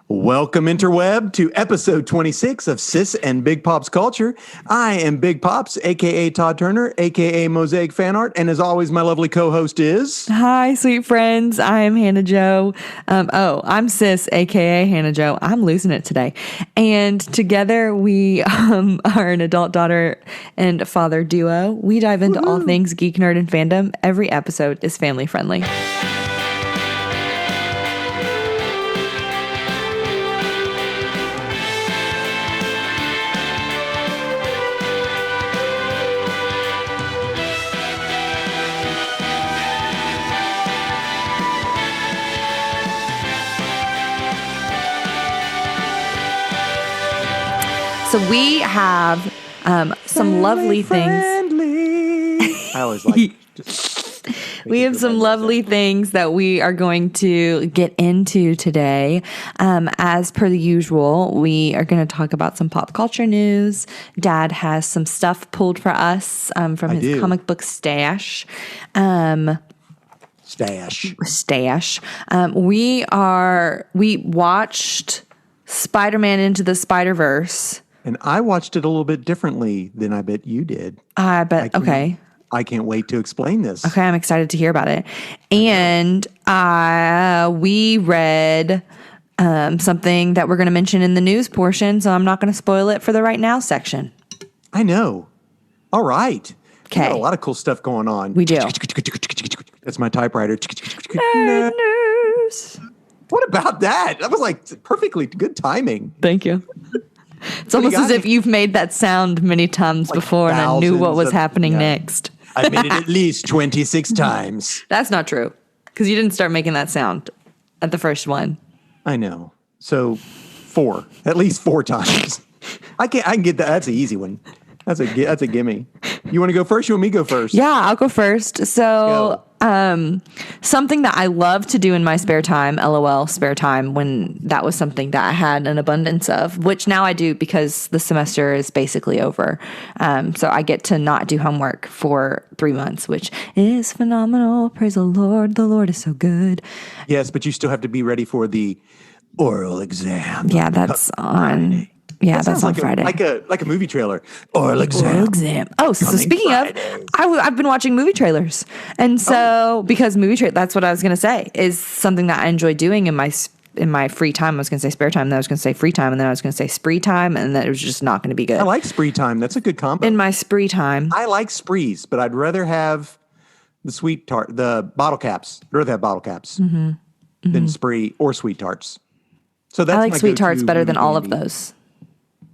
Welcome, interweb, to episode 26 of Sis and Big Pop's Culture. I am Big Pops, a.k.a. Todd Turner, a.k.a. Mosaic Fan Art, and as always, my lovely co-host is... Hi, sweet friends. I'm Hannah Jo. I'm Sis, a.k.a. Hannah Jo. I'm losing it today. And together we are an adult daughter and father duo. We dive into all things geek, nerd, and fandom. Every episode is family friendly. So we have some lovely things. I always like we have some lovely things that we are going to get into today. As per the usual, we are going to talk about some pop culture news. Dad has some stuff pulled for us from his comic book stash. Stash. We watched Spider-Man Into the Spider-Verse. And I watched it a little bit differently than I bet you did. Okay. I can't wait to explain this. Okay, I'm excited to hear about it. And we read something that we're going to mention in the news portion, so I'm not going to spoil it for the right now section. I know. All right. Okay. We got a lot of cool stuff going on. We do. That's my typewriter. Nerd news. What about that? That was like perfectly good timing. Thank you. It's almost as if you've made that sound many times before and I knew what was happening next. I've made it at least 26 times. That's not true, because you didn't start making that sound at the first one. I know. So at least four times. I can get that. That's an easy one. That's a gimme. You want to go first? You want me to go first? Yeah, I'll go first. So, something that I love to do in my spare time, LOL, spare time, when that was something that I had an abundance of, which now I do because the semester is basically over. So I get to not do homework for 3 months, which is phenomenal. Praise the Lord. The Lord is so good. Yes, but you still have to be ready for the oral exam. Yeah, that's on... Yeah, that's on Friday. Like a movie trailer. Oral exam. Oh, so speaking Friday. of, I've been watching movie trailers. And so, because that's what I was going to say, is something that I enjoy doing in my free time. I was going to say spare time, then I was going to say free time, and then I was going to say spree time, and then it was just not going to be good. I like spree time. That's a good combo. In my spree time. I like sprees, but I'd rather have the sweet tart, the bottle caps. I'd rather have bottle caps than spree or sweet tarts. So that's I like sweet tarts better than all of those.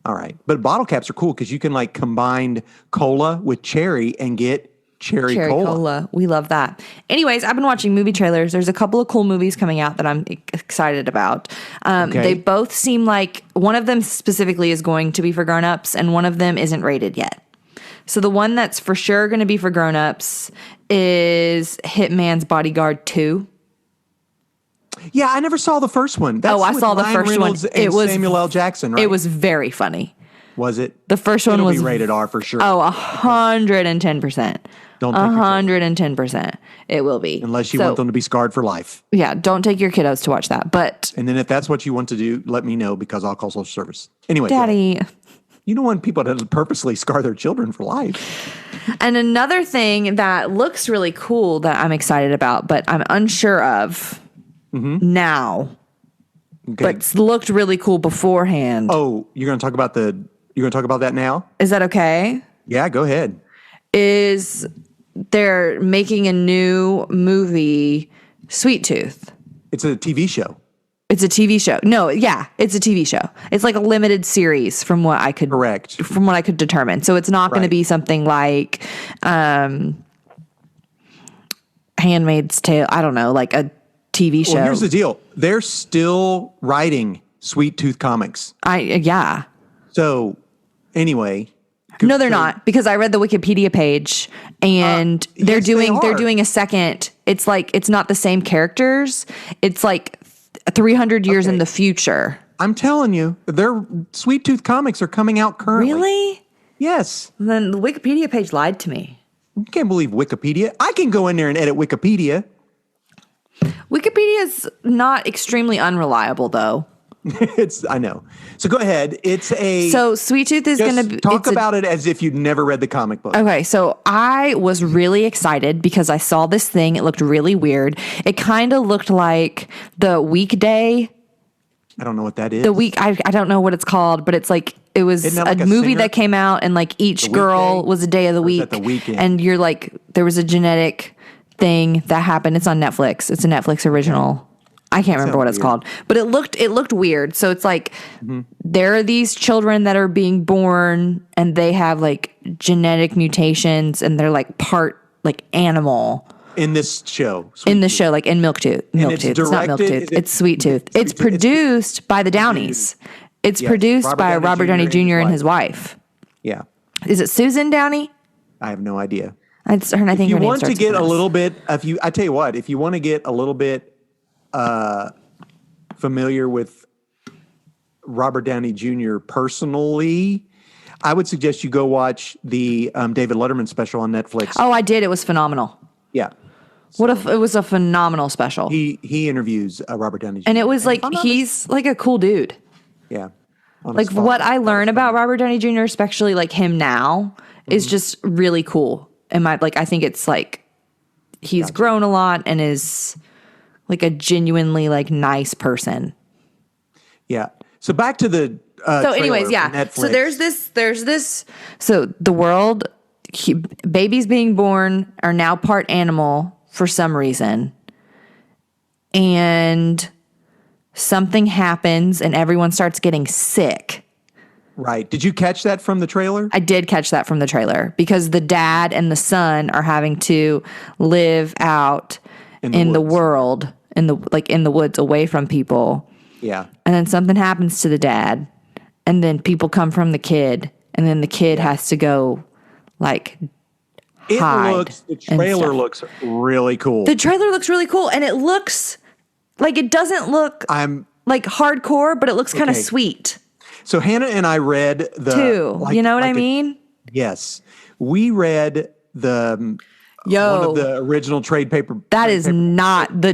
All right. But bottle caps are cool because you can like combine cola with cherry and get cherry cola. We love that. Anyways, I've been watching movie trailers. There's a couple of cool movies coming out that I'm excited about. They both seem like one of them specifically is going to be for grown-ups and one of them isn't rated yet. So the one that's for sure going to be for grown-ups is Hitman's Bodyguard 2. Yeah, I never saw the first one. I saw the first Reynolds one. It was Samuel L. Jackson, right? It was very funny. Was it? The first one was be rated R for sure. 110%. Don't take 110%. It will be. Unless you want them to be scarred for life. Yeah, don't take your kiddos to watch that. And then if that's what you want to do, let me know because I'll call social service. Anyway, Daddy, you don't want people to purposely scar their children for life. And another thing that looks really cool that I'm excited about, but I'm unsure of now. Okay. But looked really cool beforehand. Oh, you're going to talk about that now? Is that okay? Yeah, go ahead. They're making a new movie, Sweet Tooth. It's a TV show. It's a TV show. No, yeah, it's a TV show. It's like a limited series from what I could determine. So it's not going to be something like Handmaid's Tale. I don't know, like a TV show. Well, here's the deal. They're still writing Sweet Tooth comics. Yeah. So anyway. No, they're not, because I read the Wikipedia page and they're doing a second. It's like, it's not the same characters. It's like 300 years in the future. I'm telling you, their Sweet Tooth comics are coming out currently. Really? Yes. Then the Wikipedia page lied to me. You can't believe Wikipedia. I can go in there and edit Wikipedia. Wikipedia is not extremely unreliable, though. I know. So go ahead. It's a So Sweet Tooth is just going to talk about it as if you'd never read the comic book. Okay, so I was really excited because I saw this thing. It looked really weird. It kind of looked like the Weekday. I don't know what that is. I don't know what it's called, but it's like it was Isn't that like a a movie singer? that came out, and like each The girl Weekday? was a day of the Or is week. that the Weekend? And you're like, there was a genetic thing that happened. It's on Netflix. It's a Netflix original. I can't remember what it's weird. called, but it looked weird. So it's like there are these children that are being born, and they have like genetic mutations, and they're like part like animal. In this show. In the show, like in Milktooth. Milktooth. It's not directed- Milktooth. It's Sweet Tooth. It's produced by the Downeys. It's produced by Robert Downey Jr. and his wife. Yeah. Is it Susan Downey? I have no idea. I think If her you name want to starts get with a S. little bit, I tell you what, if you want to get a little bit familiar with Robert Downey Jr. personally, I would suggest you go watch the David Letterman special on Netflix. Oh, I did. It was phenomenal. Yeah. It was a phenomenal special. He interviews Robert Downey Jr. And it was like, he's like a cool dude. Yeah. On Like his phone. what I learn about Robert Downey Jr., especially like him now, is just really cool. And I think it's like he's grown a lot and is like a genuinely like nice person. Yeah. So back to the So anyways, trailer yeah. for So Netflix. there's this. So the world, babies being born are now part animal for some reason. And something happens and everyone starts getting sick. Right. Did you catch that from the trailer? I did catch that from the trailer because the dad and the son are having to live out in the woods. world, in the woods away from people. Yeah. And then something happens to the dad, and then people come from the kid, and then the kid has to go hide. The trailer stuff. looks really cool. The trailer looks really cool, and it looks like it doesn't look like hardcore, but it looks kind of Okay. sweet So Hannah and I read the too. You know what I mean? Yes. We read the one of the original trade paper. That is not the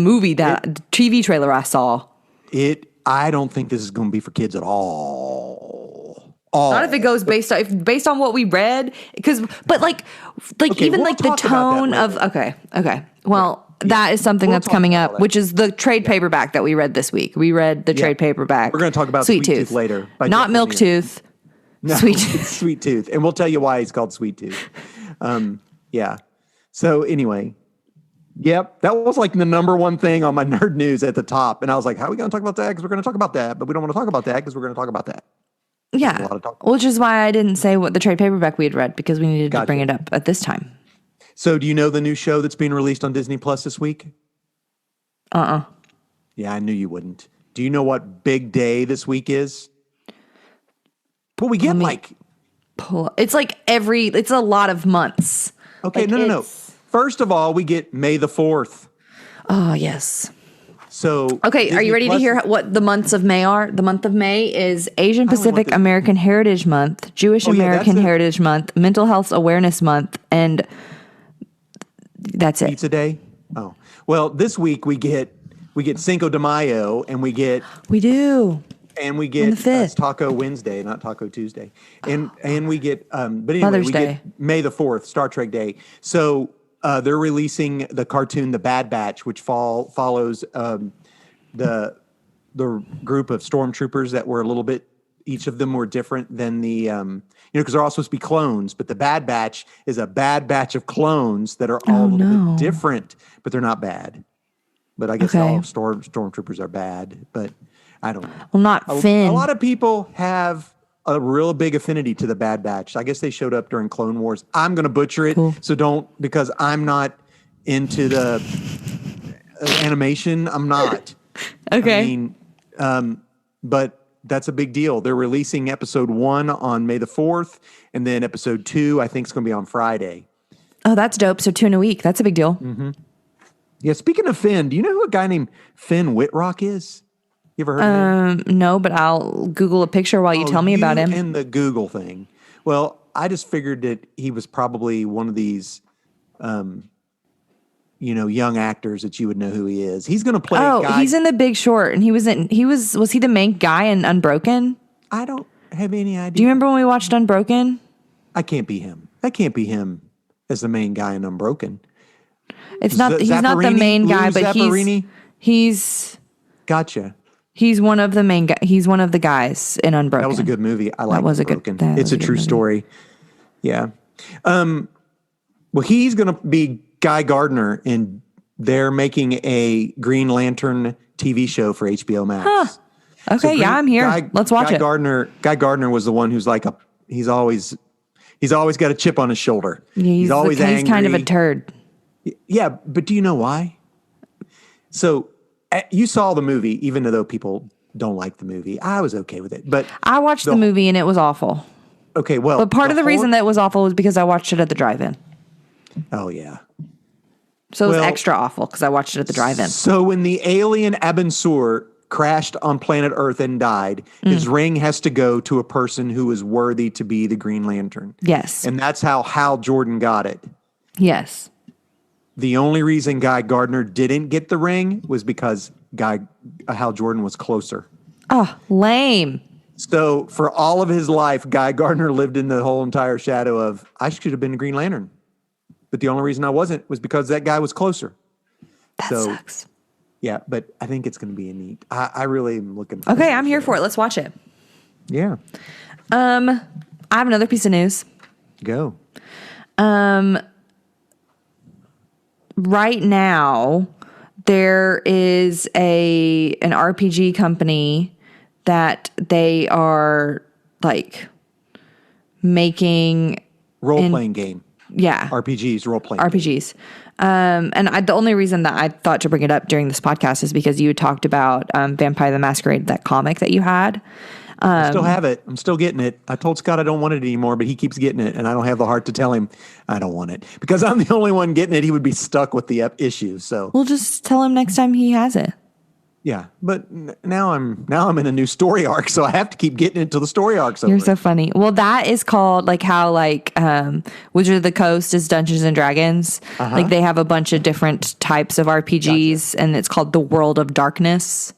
movie TV trailer I saw. I don't think this is going to be for kids at all. Not if it goes based on what we read, but Okay, even we'll like the talk about that tone of okay. Well, that is something We'll that's talk coming about up, that. which is the trade paperback that we read this week. We read the trade paperback. We're going to talk about Sweet Tooth later. by Not Jeff Lemire. Milktooth. No, Sweet it's Tooth. Sweet Tooth, and we'll tell you why he's called Sweet Tooth. Yeah. So anyway, yep, that was like the number one thing on my nerd news at the top, and I was like, "How are we going to talk about that? Because we're going to talk about that, but we don't want to talk about that because we're going to talk about that." Yeah, a lot of talk. which is why I didn't say what the trade paperback we had read because we needed to Gotcha. bring it up at this time. So, do you know the new show that's being released on Disney Plus this week? Yeah, I knew you wouldn't. Do you know what big day this week is? Well, we get It's like it's a lot of months. okay, like no. it's- First of all, we get May the 4th. Oh yes. So Okay, are Disney you ready to Plus- hear what the months of May are? The month of May is Asian Pacific this- American Heritage Month, Jewish Oh, yeah, American that's it. Heritage Month, Mental Health Awareness Month, and that's it. Pizza Day? Oh. Well, this week we get Cinco de Mayo and we get We do. the 5th. It's Taco Wednesday, not Taco Tuesday. And we get but anyway, Mother's we Day. get May the 4th, Star Trek Day. So they're releasing the cartoon The Bad Batch, which follows the group of stormtroopers that were a little bit, each of them were different than the because they're all supposed to be clones, but the Bad Batch is a bad batch of clones that are all a little bit different, but they're not bad. But I guess all stormtroopers are bad, but I don't know. Well, not Finn. A lot of people have a real big affinity to the Bad Batch. I guess they showed up during Clone Wars. I'm going to butcher it, so don't, because I'm not into the animation. I'm not. Okay. I mean, but that's a big deal. They're releasing episode 1 on May the 4th, and then episode 2, I think, is going to be on Friday. Oh, that's dope. So 2 in a week. That's a big deal. Yeah, speaking of Finn, do you know who a guy named Finn Whitrock is? You ever heard of him? No, but I'll Google a picture while you tell me about him. And the Google thing. Well, I just figured that he was probably one of these, young actors that you would know who he is. He's going to play a Oh, guy. he's in The Big Short, and was he the main guy in Unbroken? I don't have any idea. Do you remember when we watched Unbroken? I can't be him. That can't be him as the main guy in Unbroken. It's not. He's not the main guy, Lou but Zapparini? he's Gotcha. he's one of the main. He's one of the guys in Unbroken. That was a good movie. I like was a Unbroken. good- that It's was a a good true movie. story. Yeah. Well, he's going to be Guy Gardner, and they're making a Green Lantern TV show for HBO Max. Okay, yeah, I'm here. Let's watch Guy it. Guy Gardner was the one who's like he's always got a chip on his shoulder. He's always angry. He's kind of a turd. Yeah, but do you know why? So you saw the movie, even though people don't like the movie. I was okay with it, but I watched the movie and it was awful. okay, well, But part of the reason that it was awful was because I watched it at the drive-in. oh yeah. So it was Well, extra awful because I watched it at the drive-in. So when the alien Abensur crashed on planet Earth and died, his ring has to go to a person who is worthy to be the Green Lantern. Yes. And that's how Hal Jordan got it. Yes. The only reason Guy Gardner didn't get the ring was because Hal Jordan was closer. Oh, lame. So for all of his life, Guy Gardner lived in the whole entire shadow of, I should have been the Green Lantern. But the only reason I wasn't was because that guy was closer. That So- sucks. Yeah, but I think it's going to be a neat. I really am looking forward Okay, to I'm here for it. Let's watch it. Yeah, I have another piece of news. go. Right now, there is an RPG company that they are like making Role-playing game. yeah RPGs, role-playing. RPGs. The only reason that I thought to bring it up during this podcast is because you had talked about Vampire the Masquerade, that comic that you had. I still have it. I'm still getting it. I told Scott I don't want it anymore, but he keeps getting it, and I don't have the heart to tell him I don't want it. Because I'm the only one getting it, he would be stuck with the issue. So, We'll just tell him next time he has it. yeah. But now I'm in a new story arc, so I have to keep getting it till the story arc's over. You're so funny. Well, that is called like how Wizard of the Coast is Dungeons and Dragons. Like they have a bunch of different types of RPGs, and it's called the World of Darkness.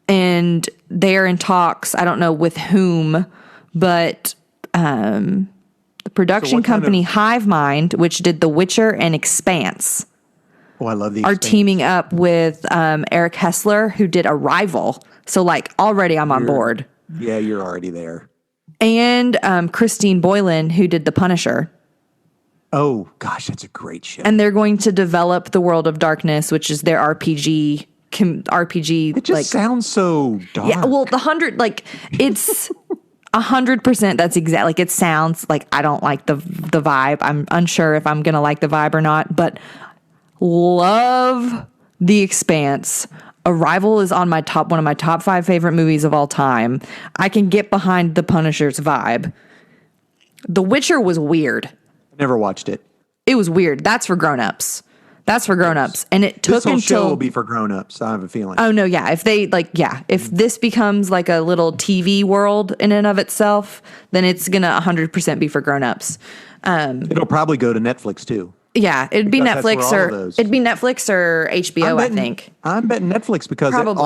And they are in talks. I don't know with whom, but the production company Hive Mind, which did The Witcher and Expanse, Oh, I love these. are teaming up with Eric Hessler, who did Arrival. So like already I'm on board. Yeah, you're already there. And Christine Boylan, who did The Punisher. Oh, gosh, that's a great show. And they're going to develop the World of Darkness, which is their RPG. It just sounds so dark. Yeah, well, it's 100%. That's exactly like it sounds like. I don't like the vibe. I'm unsure if I'm gonna like the vibe or not, but love The Expanse. Arrival is on one of my top 5 favorite movies of all time. I can get behind The Punisher's vibe. The Witcher was weird. Never watched it. It was weird. That's for grown-ups. And it took This whole show until will be for grown-ups. I have a feeling. Oh no, yeah. If this becomes like a little TV world in and of itself, then it's gonna 100% be for grown-ups. It'll probably go to Netflix too. Yeah, it'd be Because that's Netflix where all or of those- it'd be Netflix or HBO. I think. I'm betting Netflix because Probably.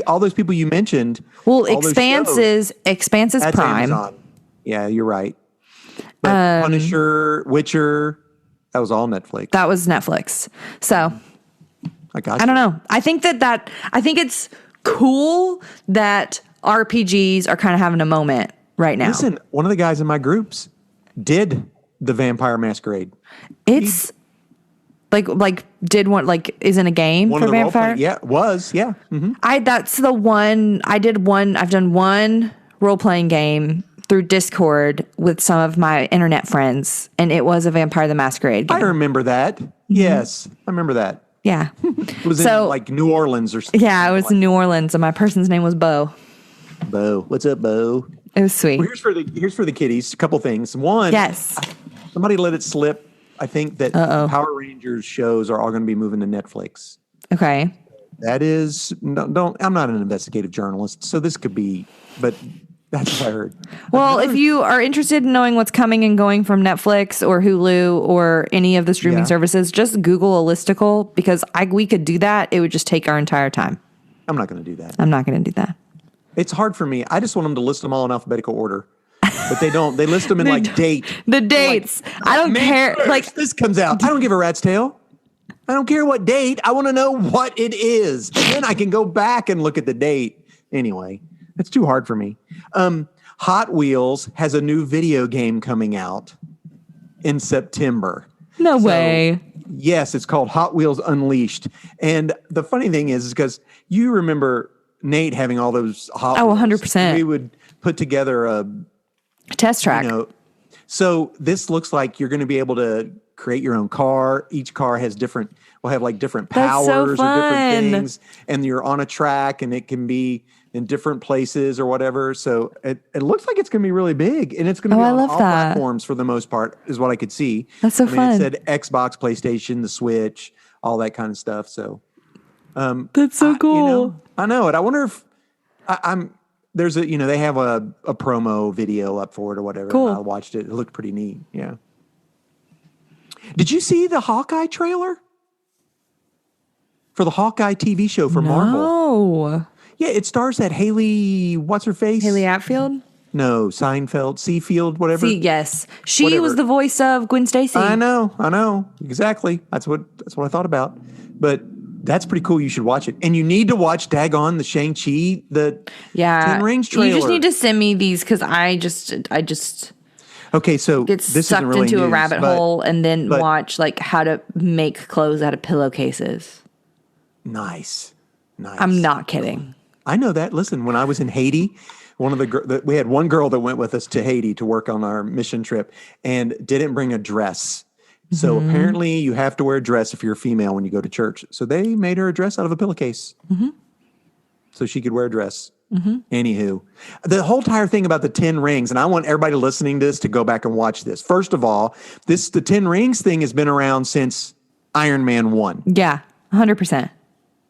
all those people you mentioned. Well, all those shows, Expanse is that's Prime. Amazon. Yeah, you're right. But Punisher, Witcher, that was all Netflix. That was Netflix. So I I don't know. I think I think it's cool that RPGs are kind of having a moment right now. Listen, one of the guys in my groups did the Vampire Masquerade. It's is in a game One for of the Vampire. role-playing, yeah, was, yeah. Mm-hmm. That's the one I did one. I've done one role playing game through Discord with some of my internet friends, and it was a Vampire the Masquerade game. I remember that. Yes, I remember that. Yeah, It was So- in like New Orleans or something. yeah, it was in New Orleans, and my person's name was Bo. Bo, what's up, Bo? It was sweet. Well, here's for the kiddies. A couple things. One, Yes. somebody let it slip. I think that Power Rangers shows are all going to be moving to Netflix. Okay. That is, don't. I'm not an investigative journalist, so this could be, but That's what I heard. Well, if you are interested in knowing what's coming and going from Netflix or Hulu or any of the streaming services, just Google a listicle because we could do that. It would just take our entire time. I'm not going to do that. I'm not going to do that. It's hard for me. I just want them to list them all in alphabetical order. But they don't. They list them in like date. The dates. Like, I don't care. 1st, like this comes out. I don't give a rat's tail. I don't care what date. I want to know what it is. And then I can go back and look at the date. Anyway, it's too hard for me. Hot Wheels has a new video game coming out in September. No way. Yes, it's called Hot Wheels Unleashed. And the funny thing is because you remember Nate having all those Hot Wheels. 100%. We would put together a test track. So this looks like you're going to be able to create your own car. Each car has different powers or different things. And you're on a track and it can be in different places or whatever. So it looks like it's going to be really big. And it's going to be on all platforms for the most part is what I could see. That's so fun. It said Xbox, PlayStation, the Switch, all that kind of stuff. So that's so cool. I know it. I wonder if there's they have a promo video up for it or whatever. Cool. And I watched it. It looked pretty neat. Yeah. Did you see the Hawkeye trailer? For the Hawkeye TV show for Marvel? No. Yeah, it stars that Haley, what's her face? Haley Atfield? No, Seafield, whatever. Yes. She was the voice of Gwen Stacy. I know. Exactly. That's what I thought about. But that's pretty cool. You should watch it. And you need to watch Dagon, the Shang-Chi, the Ten Rings trailer. You just need to send me these because I just okay, so get this sucked really into news, a rabbit hole and then watch like how to make clothes out of pillowcases. Nice. I'm not kidding. I know that. Listen, when I was in Haiti, we had one girl that went with us to Haiti to work on our mission trip and didn't bring a dress. So apparently you have to wear a dress if you're a female when you go to church. So they made her a dress out of a pillowcase so she could wear a dress. Anywho, the whole entire thing about the 10 rings, and I want everybody listening to this to go back and watch this. First of all, the 10 rings thing has been around since Iron Man 1. Yeah, 100%.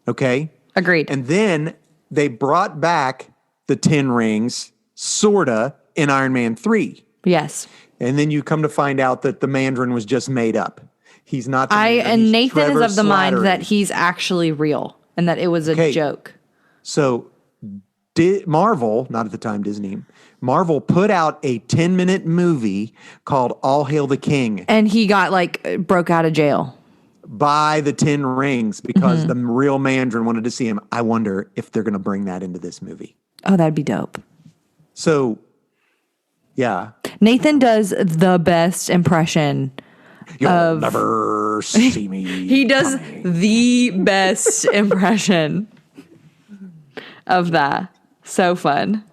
Okay? Agreed. And then they brought back the 10 rings, sorta, in Iron Man 3. Yes. And then you come to find out that the Mandarin was just made up. He's not the Mandarin. And Nathan Trevor is of the mind Slattery. that he's actually real and that it was a joke. So Marvel, not at the time Disney, Marvel put out a 10-minute movie called All Hail the King. And he got broke out of jail. By the 10 rings because the real Mandarin wanted to see him. I wonder if they're going to bring that into this movie. Oh, that'd be dope. So, yeah. Nathan does the best impression You'll never see me. He does the best impression of that. So fun.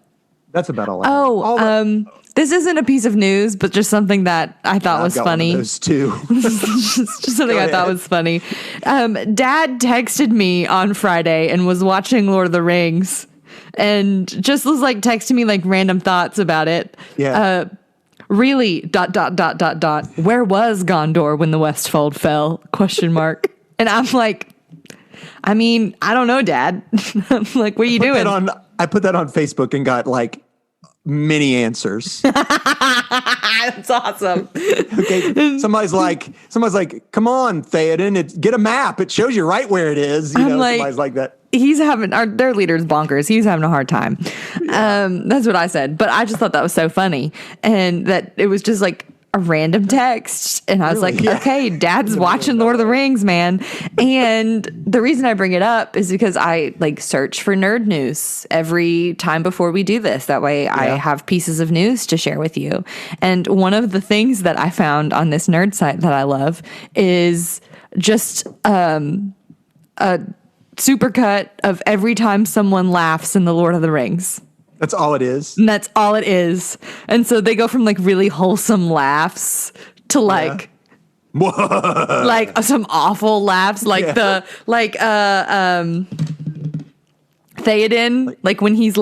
That's about all I have. This isn't a piece of news, but just something that I thought was funny. Those two. just something I thought was funny. Dad texted me on Friday and was watching Lord of the Rings and just was texting me random thoughts about it. Yeah. Really, ... Where was Gondor when the Westfold fell? ? And I'm like, I mean, I don't know, Dad. I'm like, what are you doing? I put that on Facebook and got many answers. That's awesome. Okay. Somebody's like, come on, Theoden, get a map. It shows you right where it is. Somebody's like that. He's having their leader's bonkers. He's having a hard time. Yeah. That's what I said. But I just thought that was so funny. And that it was just a random text. And I was okay, Dad's watching Lord of the Rings, man. And the reason I bring it up is because I search for nerd news every time before we do this. That way I have pieces of news to share with you. And one of the things that I found on this nerd site that I love is just a supercut of every time someone laughs in the Lord of the Rings. That's all it is. And that's all it is. And so they go from really wholesome laughs to some awful laughs, Theoden, when he's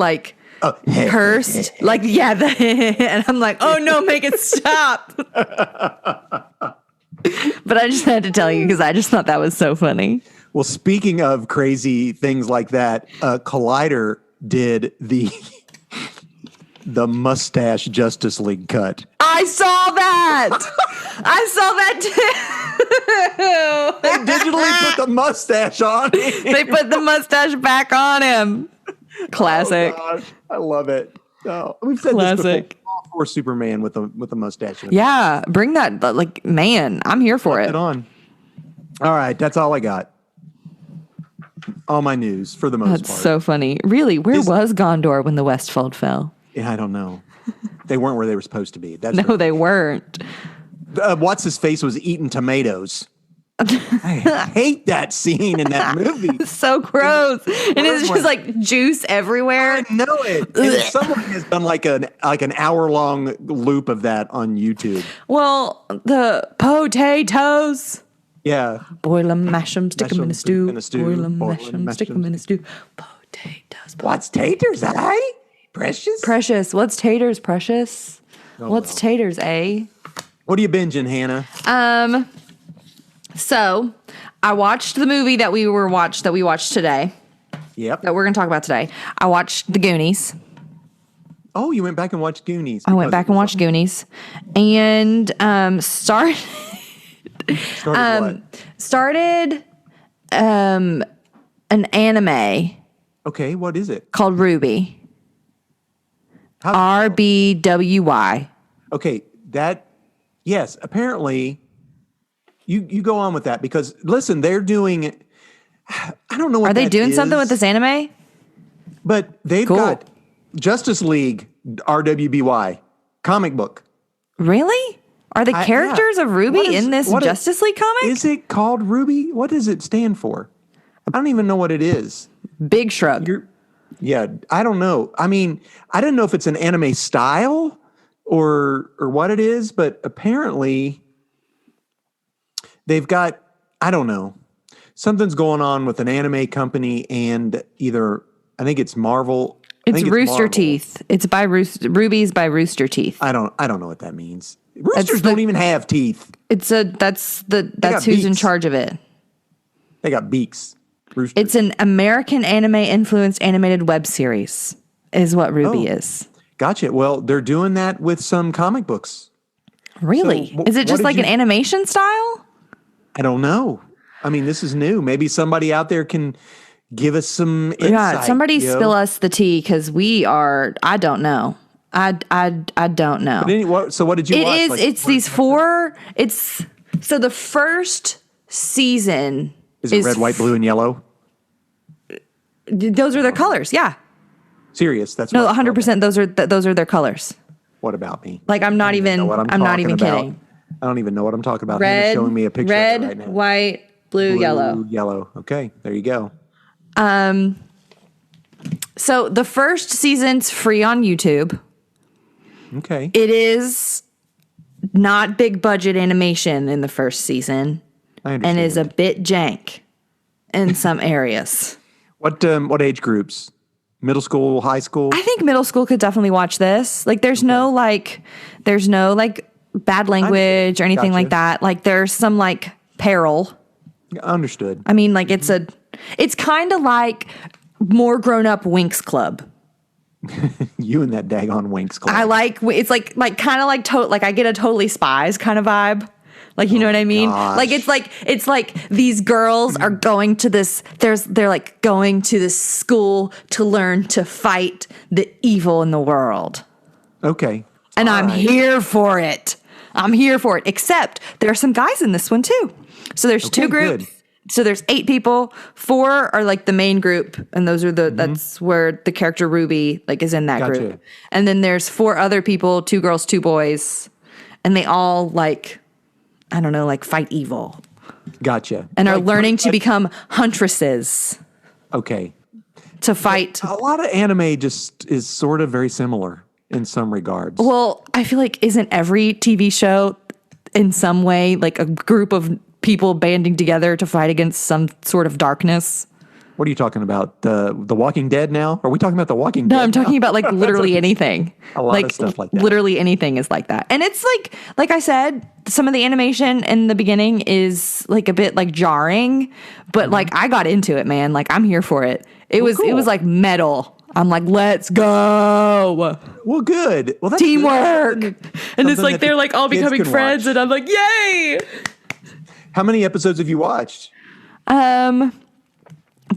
cursed, and I'm oh no, make it stop. But I just had to tell you because I just thought that was so funny. Well, speaking of crazy things like that, Collider did the the mustache Justice League cut. I saw that. I saw that too. They digitally put the mustache on him. They put the mustache back on him. Classic. Oh, gosh. I love it. Oh, we've said this before. For Superman with a mustache. Yeah, bring that. Like, man, I'm here for it. On. All right, that's all I got. All my news for the most part. That's so funny. Really, where was Gondor when the Westfold fell? Yeah, I don't know. They weren't where they were supposed to be. No, they weren't. What's his face was eating tomatoes. I hate that scene in that movie. It's so gross. And it's just like juice everywhere. I know it. And someone has done like an hour-long loop of that on YouTube. Well, the potatoes. Yeah. Boil 'em, mash 'em, stick 'em in a stew. Boil 'em, Boil mash 'em, stick 'em in a stew. Potatoes. What's taters, eh? Precious? Precious. What's taters, Precious? What's taters, eh? What are you binging, Hannah? So I watched the movie that we watched today. Yep. That we're gonna talk about today. I watched The Goonies. Oh, you went back and watched Goonies. I went back and watched Goonies, and started an anime. Okay, what is it? Called Ruby. RBWY. Okay, yes, apparently you go on with that because listen, they're doing I don't know what Are they doing something with this anime? But they've got Justice League RWBY comic book. Really? Are the characters of Ruby in this Justice League comic? Is it called Ruby? What does it stand for? I don't even know what it is. Big shrug. I don't know. I mean, I didn't know if it's an anime style or what it is, but apparently they've got, I don't know, something's going on with an anime company and I think it's Marvel. It's Rooster Teeth. It's by Ruby's by Rooster Teeth. I don't know what that means. Roosters don't even have teeth. That's who's in charge of it. They got beaks. Roosters. It's an American anime influenced animated web series is what Ruby is. Gotcha. Well, they're doing that with some comic books. Really? So, is it just like an animation style? I don't know. I mean, this is new. Maybe somebody out there can give us some insight. Yeah, somebody spill us the tea because I don't know. I don't know. But so what did you watch? It's these four. So the first season is it red, white, blue, and yellow? Those are their colors. Yeah. Serious? That's 100%. Those are their colors. What about me? Like I'm not even kidding. I don't even know what I'm talking about. Red, showing me a picture red, right now. white, blue, yellow. Yellow. Okay, there you go. So the first season's free on YouTube. Okay. It is not big budget animation in the first season. I understand. And is a bit jank in some areas. What age groups? Middle school, high school? I think middle school could definitely watch this. Like there's no bad language or anything like that. Like there's some like peril. Understood. I mean, like it's kind of like more grown up Winx Club. You and that daggone Winx Club. It's like kind of like I get a Totally Spies kind of vibe. Like, you know what I mean? Gosh. Like, it's like these girls are going to they're like going to this school to learn to fight the evil in the world. Okay. And I'm here for it. Except there are some guys in this one too. So there's two groups. Good. So there's 8 people. 4 are like the main group, and those are that's where the character Ruby like is in that group. And then there's 4 other people, 2 girls, 2 boys, and they all like, I don't know, like fight evil. Gotcha. And are learning to become huntresses. Okay. To fight. A lot of anime just is sort of very similar in some regards. Well, I feel like isn't every TV show in some way like a group of people banding together to fight against some sort of darkness? What are you talking about? The Walking Dead now? Are we talking about The Walking Dead? No, I'm talking about like literally anything. A lot of stuff like that. Literally anything is like that. And it's like I said, some of the animation in the beginning is like a bit like jarring, but like I got into it, man. Like I'm here for it. It was like metal. I'm like, let's go. Well, good. Well, that's Teamwork. good. And it's Something like that they're the like all kids becoming can friends, watch. and I'm like, yay. How many episodes have you watched?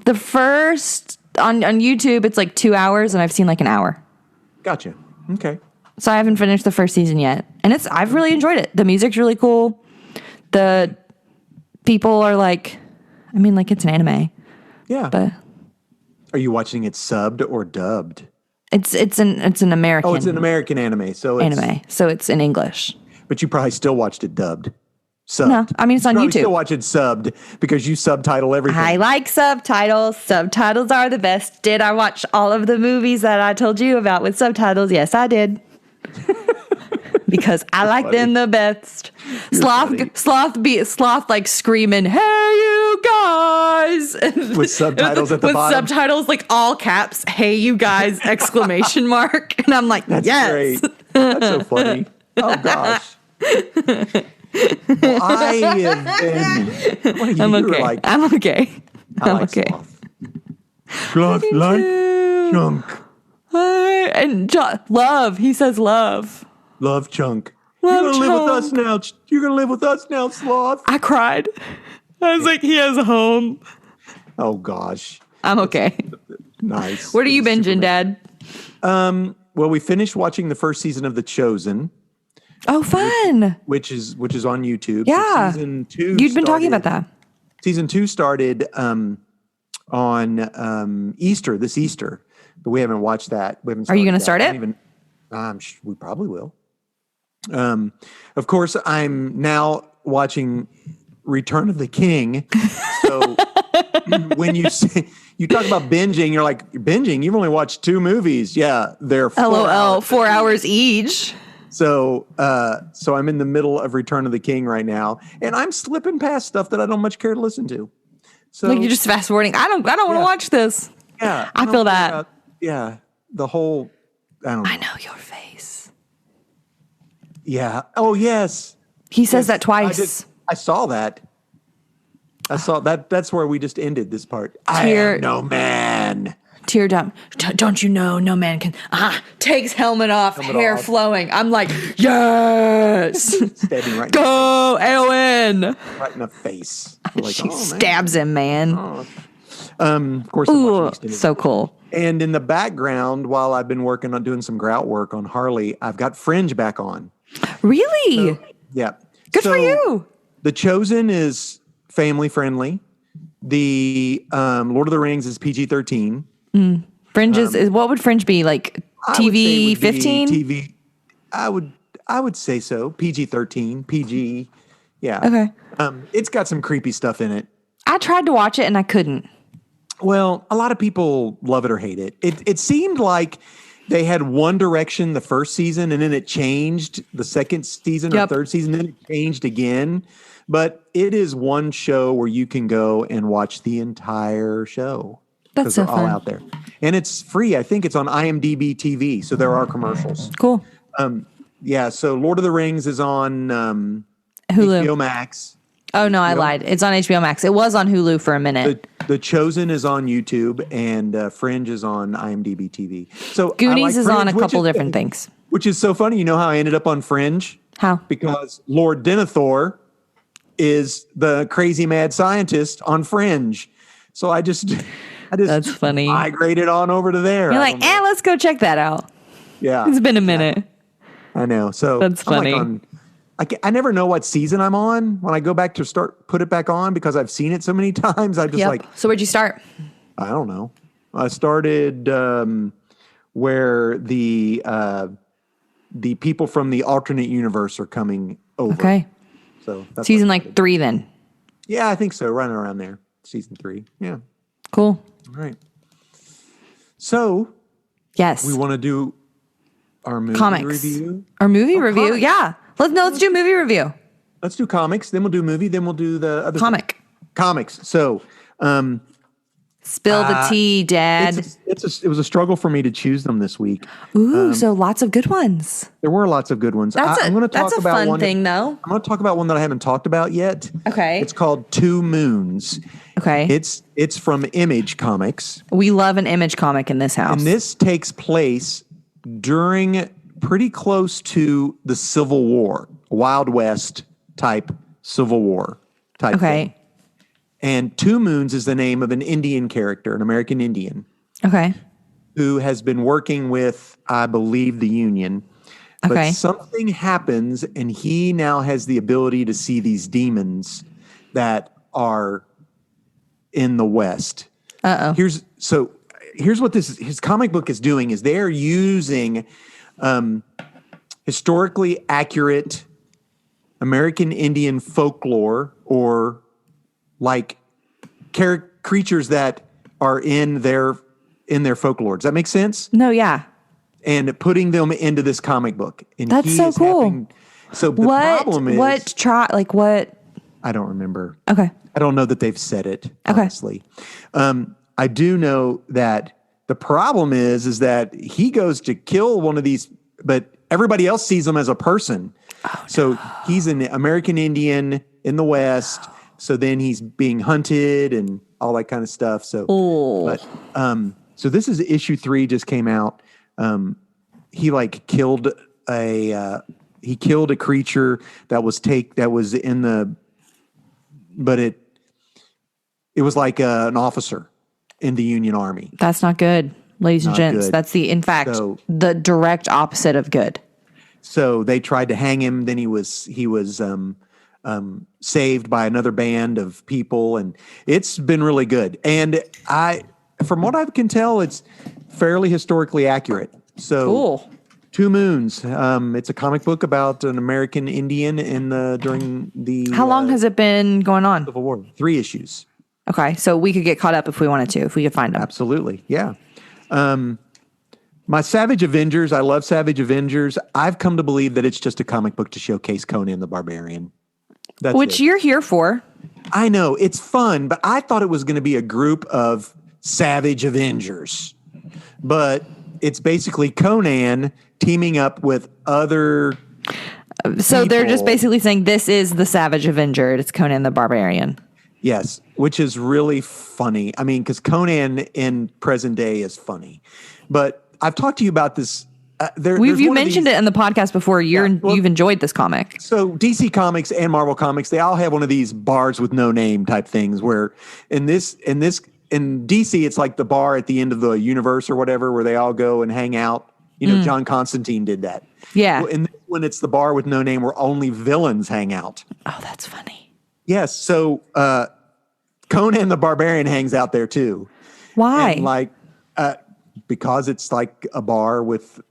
The first on YouTube, it's like 2 hours, and I've seen like an hour. Gotcha. Okay. So I haven't finished the first season yet, and I've really enjoyed it. The music's really cool. The people are like, I mean, like it's an anime, Yeah. but Are you watching it subbed or dubbed? it's an American. Oh, it's an American anime, so it's anime, so it's in English. But you probably still watched it dubbed. Subbed. No, I mean it's on You YouTube. still watch it subbed because you subtitle everything. I like subtitles. Subtitles are the best. Did I watch all of the movies that I told you about with subtitles? Yes, I did. Because I like them the best. Sloth like screaming, "Hey you guys!" With subtitles at the with bottom. subtitles like all caps. "Hey you guys!" exclamation mark. And I'm like, That's yes. great. That's so funny. Oh gosh. Well, I have been. What are you I'm you were okay. like? I'm okay. I I'm like okay. Sloth, lunch, chunk, And love. He says love. love chunk. Love You're gonna live with us chunk. now. You're gonna live with us now, sloth. I cried. I was like, he has a home. Oh gosh, I'm okay. nice. What are you binging, Dad? Well, we finished watching the first season of The Chosen, Oh, fun. which is on YouTube. Yeah. So season 2. You'd been talking about that. Season 2 started on Easter, this Easter, but we haven't watched that. We haven't. Are you going to start it? We probably will. Of course, I'm now watching Return of the King. So when you talk about binging, you're like, binging? You've only watched 2 movies. Yeah, they're 4 LOL, hours. 4 hours each. So I'm in the middle of Return of the King right now, and I'm slipping past stuff that I don't much care to listen to. So Like you're just fast forwarding. I don't want to Yeah. watch this. yeah, I don't feel care that. about- yeah, the whole. I don't know. I know your face. Yeah. Oh yes. He says Yes, that twice. I saw that. I saw that. That's where we just ended this part. I Tear- am no man. Tear down. Don't you know? No man can. Takes helmet off, hair off. flowing. I'm like, yes. Stabbing right, Go, Aowen. right in the face. I'm like, She oh, man. stabs him, man. Of course, I'm watching Ooh, extended so cool. And in the background, while I've been working on doing some grout work on Harley, I've got Fringe back on. Really? Yeah. Good for you. The Chosen is family friendly. The Lord of the Rings is PG-13. Fringe is what would Fringe be like? I would say it TV would be 15? TV. I would say so. PG-13. PG. Yeah. Okay. It's got some creepy stuff in it. I tried to watch it and I couldn't. Well, a lot of people love it or hate it. It seemed like they had one direction the first season, and then it changed the second season or Yep. third season, then it changed again. But it is one show where you can go and watch the entire show. That's Because so they're all fun. out there. And it's free. I think it's on IMDb TV, so there are commercials. Cool. Yeah, so Lord of the Rings is on Hulu. HBO Max. Oh no, I lied. It's on HBO Max. It was on Hulu for a minute. The Chosen is on YouTube, and Fringe is on IMDb TV. So I Goonies like is on Fringe, a couple different things. Which is so funny. You know how I ended up on Fringe? How? Because Lord Denethor is the crazy mad scientist on Fringe. So I just That's funny. migrated on over to there. You're I like, don't know. let's go check that out. Yeah, It's been a minute. I know. So That's I'm like funny. I never know what season I'm on when I go back to put it back on because I've seen it so many times. I just Yep. like, So where'd you start? I don't know. I started where the people from the alternate universe are coming over. Okay. So that's Season what- like 3 then. yeah, I think so. Running around there. Season 3. Yeah. Cool. All right. So Yes. we want to do our movie Comics. review. Or movie review. comics. Yeah. Let's do movie review. Let's do comics. Then we'll do movie. Then we'll do the other Comic. comics. So Spill the tea, Dad. It was a struggle for me to choose them this week. Ooh, so lots of good ones. There were lots of good ones. I'm going to talk about fun one thing, though. I'm going to talk about one that I haven't talked about yet. Okay. It's called Two Moons. Okay. It's from Image Comics. We love an Image comic in this house. And this takes place during pretty close to the Civil War, Wild West type Civil War type thing. And Two Moons is the name of an Indian character, an American Indian. Okay. Who has been working with, I believe, the Union. But something happens, and he now has the ability to see these demons that are in the West. Here's what his comic book is doing is they're using historically accurate American Indian folklore or like creatures that are in their folklore. Does that make sense? No, yeah. And putting them into this comic book. And that's so cool. So the problem is what? I don't remember. Okay. I don't know that they've said it, honestly. I do know that the problem is that he goes to kill one of these, but everybody else sees him as a person. So he's an American Indian in the West. So then he's being hunted and all that kind of stuff. So, so this is issue 3 just came out. He killed a creature that was in the, but it was like an officer in the Union Army. That's not good, ladies and gents. Good. That's the direct opposite of good. So they tried to hang him. Then he was saved by another band of people, and it's been really good. And from what I can tell, it's fairly historically accurate. So cool. Two Moons. It's a comic book about an American Indian during the. How long has it been going on? Civil War. 3 issues. Okay, so we could get caught up if we wanted to, if we could find them. Absolutely, yeah. My Savage Avengers. I love Savage Avengers. I've come to believe that it's just a comic book to showcase Conan the Barbarian. Which you're here for. I know. It's fun, but I thought it was going to be a group of Savage Avengers. But it's basically Conan teaming up with other So they're just basically saying this is the Savage Avenger. It's Conan the Barbarian. Yes, which is really funny. I mean, because Conan in present day is funny. But I've talked to you about this. You mentioned it in the podcast before. You've enjoyed this comic. So DC Comics and Marvel Comics, they all have one of these bars with no name type things. Where in DC, it's like the bar at the end of the universe or whatever, where they all go and hang out. John Constantine did that. Yeah. And when it's the bar with no name, where only villains hang out. Oh, that's funny. Yes. So Conan the Barbarian hangs out there too. Why? And because it's like a bar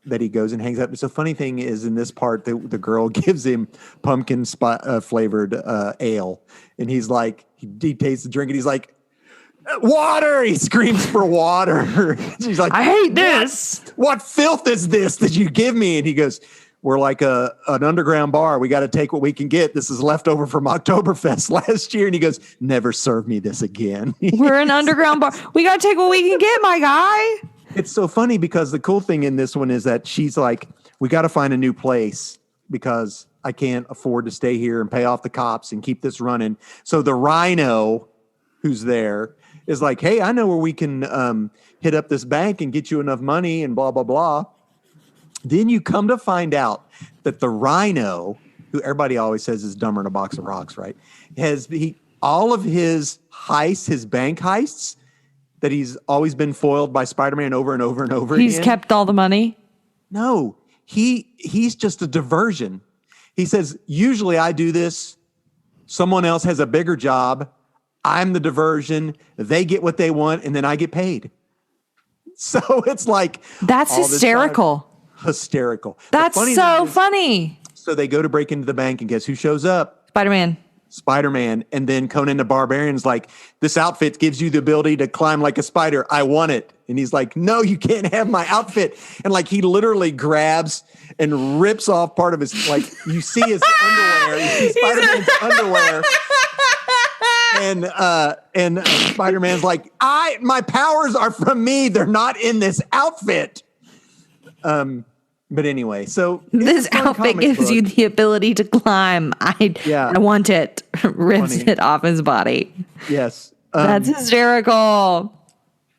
that he goes and hangs out. So funny thing is in this part, the girl gives him pumpkin flavored ale. And he's like, he tastes the drink and he's like, water. He screams for water. She's like, I hate this. What filth is this that you give me? And he goes, we're like an underground bar. We got to take what we can get. This is leftover from Oktoberfest last year. And he goes, never serve me this again. We're an underground bar. We got to take what we can get, my guy. It's so funny because the cool thing in this one is that she's like, we got to find a new place because I can't afford to stay here and pay off the cops and keep this running. So the Rhino who's there is like, hey, I know where we can hit up this bank and get you enough money and blah, blah, blah. Then you come to find out that the Rhino, who everybody always says is dumber than a box of rocks, right? All of his heists, his bank heists, that he's always been foiled by Spider-Man over and over and over again. He's kept all the money? No, he's just a diversion. He says, usually I do this. Someone else has a bigger job. I'm the diversion. They get what they want, and then I get paid. So it's like... That's hysterical. Hysterical. That's so funny. So they go to break into the bank, and guess who shows up? Spider-Man. And then Conan the Barbarian's like, this outfit gives you the ability to climb like a spider. I want it. And he's like, no, you can't have my outfit. And like, he literally grabs and rips off part of his, like, you see his underwear. You see Spider-Man's underwear. and Spider-Man's like, my powers are from me. They're not in this outfit. But anyway, so this outfit gives you the ability to climb. I want it. Rips it off his body. Yes. That's hysterical.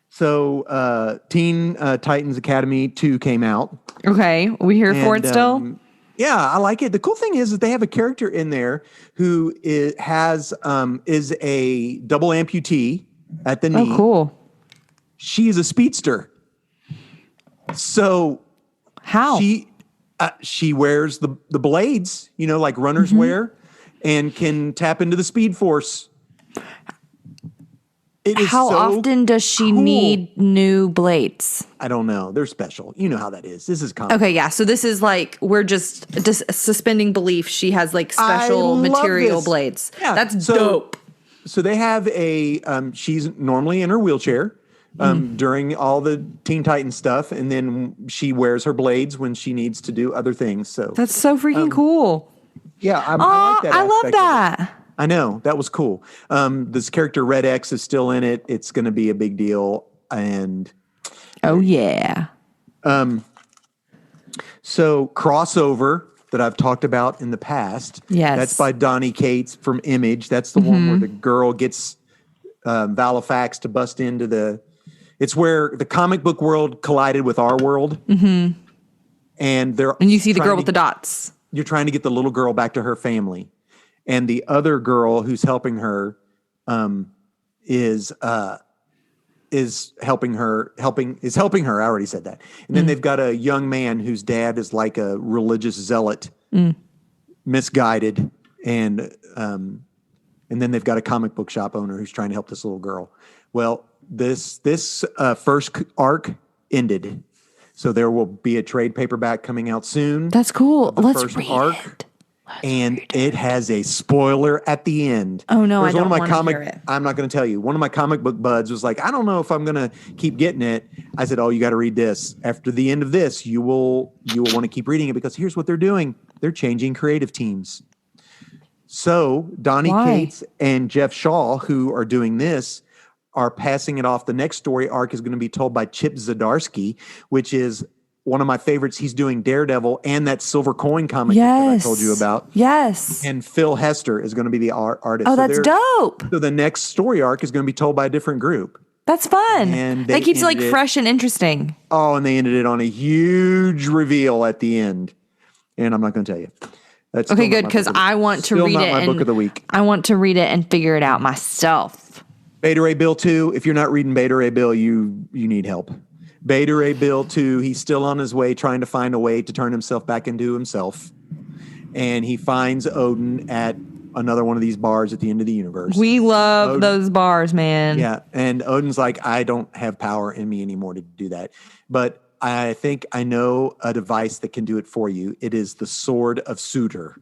So Teen Titans Academy 2 came out. Okay. We here for it still? Yeah, I like it. The cool thing is that they have a character in there who is a double amputee at the knee. Oh, cool. She is a speedster. So how she wears the blades, like runners wear, and can tap into the Speed Force. How often does she need new blades? I don't know. They're special. You know how that is. This is common. Okay, yeah. So this is like we're just suspending belief. She has like special material blades. Yeah, that's dope. So they have she's normally in her wheelchair during all the Teen Titans stuff, and then she wears her blades when she needs to do other things. So that's so freaking cool. Yeah, I like that. I love that. I know, that was cool. This character Red X is still in it. It's going to be a big deal. And oh yeah. So Crossover that I've talked about in the past. Yes. That's by Donnie Cates from Image. That's the one where the girl gets Valifax to bust into it's where the comic book world collided with our world. Mm-hmm. And you see the girl with the dots. You're trying to get the little girl back to her family. And the other girl who's helping her is helping her. I already said that. And then they've got a young man whose dad is like a religious zealot, misguided, and then they've got a comic book shop owner who's trying to help this little girl. Well, this first arc ended, so there will be a trade paperback coming out soon. That's cool. Let's read it. And it has a spoiler at the end. Oh no, I don't want to hear it. I'm not going to tell you. One of my comic book buds was like, I don't know if I'm going to keep getting it. I said, oh, you got to read this. After the end of this, you will want to keep reading it because here's what they're doing. They're changing creative teams. So Donnie Cates and Jeff Shaw, who are doing this, are passing it off. The next story arc is going to be told by Chip Zdarsky, which is one of my favorites. He's doing Daredevil and that Silver Coin comic that I told you about. Yes. And Phil Hester is going to be the artist. Oh, that's dope. So the next story arc is going to be told by a different group. That's fun. And that keeps it fresh and interesting. Oh, and they ended it on a huge reveal at the end. And I'm not going to tell you. That's okay, good, because I want to read it. My book of the week. I want to read it and figure it out myself. Beta Ray Bill 2. If you're not reading Beta Ray Bill, you need help. Beta Ray Bill 2, he's still on his way trying to find a way to turn himself back into himself. And he finds Odin at another one of these bars at the end of the universe. We love those bars, man. Yeah, and Odin's like, I don't have power in me anymore to do that. But I think I know a device that can do it for you. It is the Sword of Surtur.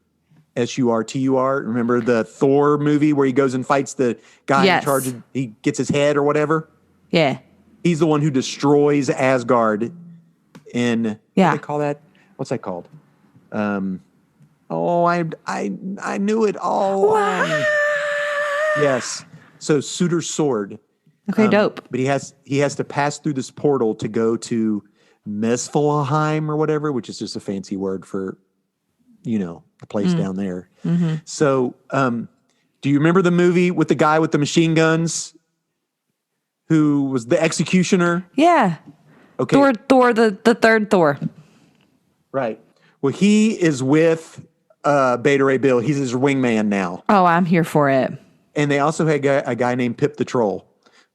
Surtur. Remember the Thor movie where he goes and fights the guy in charge of, he gets his head or whatever? Yeah. He's the one who destroys Asgard in, what do they call that? What's that called? I knew it all along. Yes. So Surtur's sword. Okay, dope. But he has to pass through this portal to go to Mesfelheim or whatever, which is just a fancy word for, the place down there. Mm-hmm. So do you remember the movie with the guy with the machine guns? Who was the executioner? Yeah. Okay. Thor, the third Thor. Right. Well, he is with Beta Ray Bill. He's his wingman now. Oh, I'm here for it. And they also had a guy named Pip the Troll,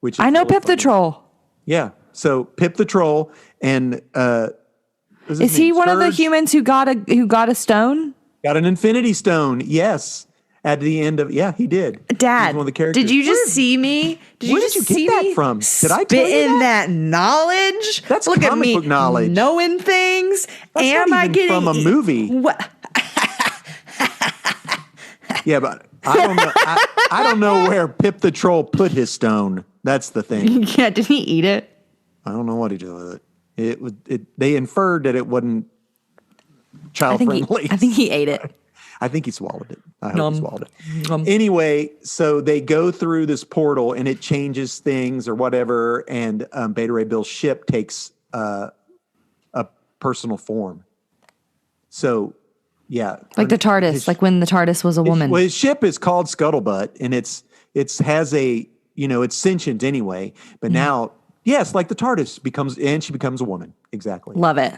which is I know Pip the Troll. Yeah. So Pip the Troll and is he one of the humans who got a stone? Got an Infinity Stone. Yes. At the end of he did. Dad, one of the characters. Did you just see me? Where did you get that from? Did I tell you spit in that knowledge? That's Look comic at me book knowledge. Knowing things. That's Am not I even getting from a movie? What? Yeah, but I don't know. I don't know where Pip the Troll put his stone. That's the thing. Yeah, did he eat it? I don't know what he did with it. They inferred that it wasn't child friendly. I think he ate it. I think he swallowed it. I hope Nom. he swallowed it. Nom. Anyway, so they go through this portal and it changes things or whatever. And Beta Ray Bill's ship takes a personal form. So, yeah. Like the TARDIS, like when the TARDIS was a woman. Well, his ship is called Scuttlebutt, and it has a, it's sentient anyway. But now, yes, like the TARDIS she becomes a woman. Exactly. Love it.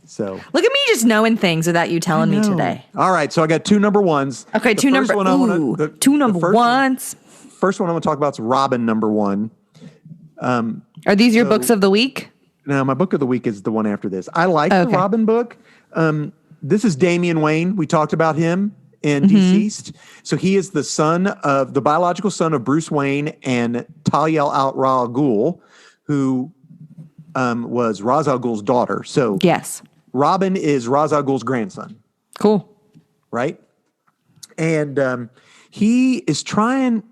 So look at me just knowing things without you telling me today. All right, so I got two number ones. Okay, The two first number one I wanna- two the number first one- ones. First one I'm going to talk about is Robin number one. Are these your books of the week? Now, my book of the week is the one after this. I like the Okay. Robin book. This is Damian Wayne. We talked about him in Mm-hmm. Deceased. So he is the biological son of Bruce Wayne and Talia al Ghul, who was Ra's al Ghul's daughter. So Yes. Robin is Ra's al Ghul's grandson, Cool. right? And he is trying.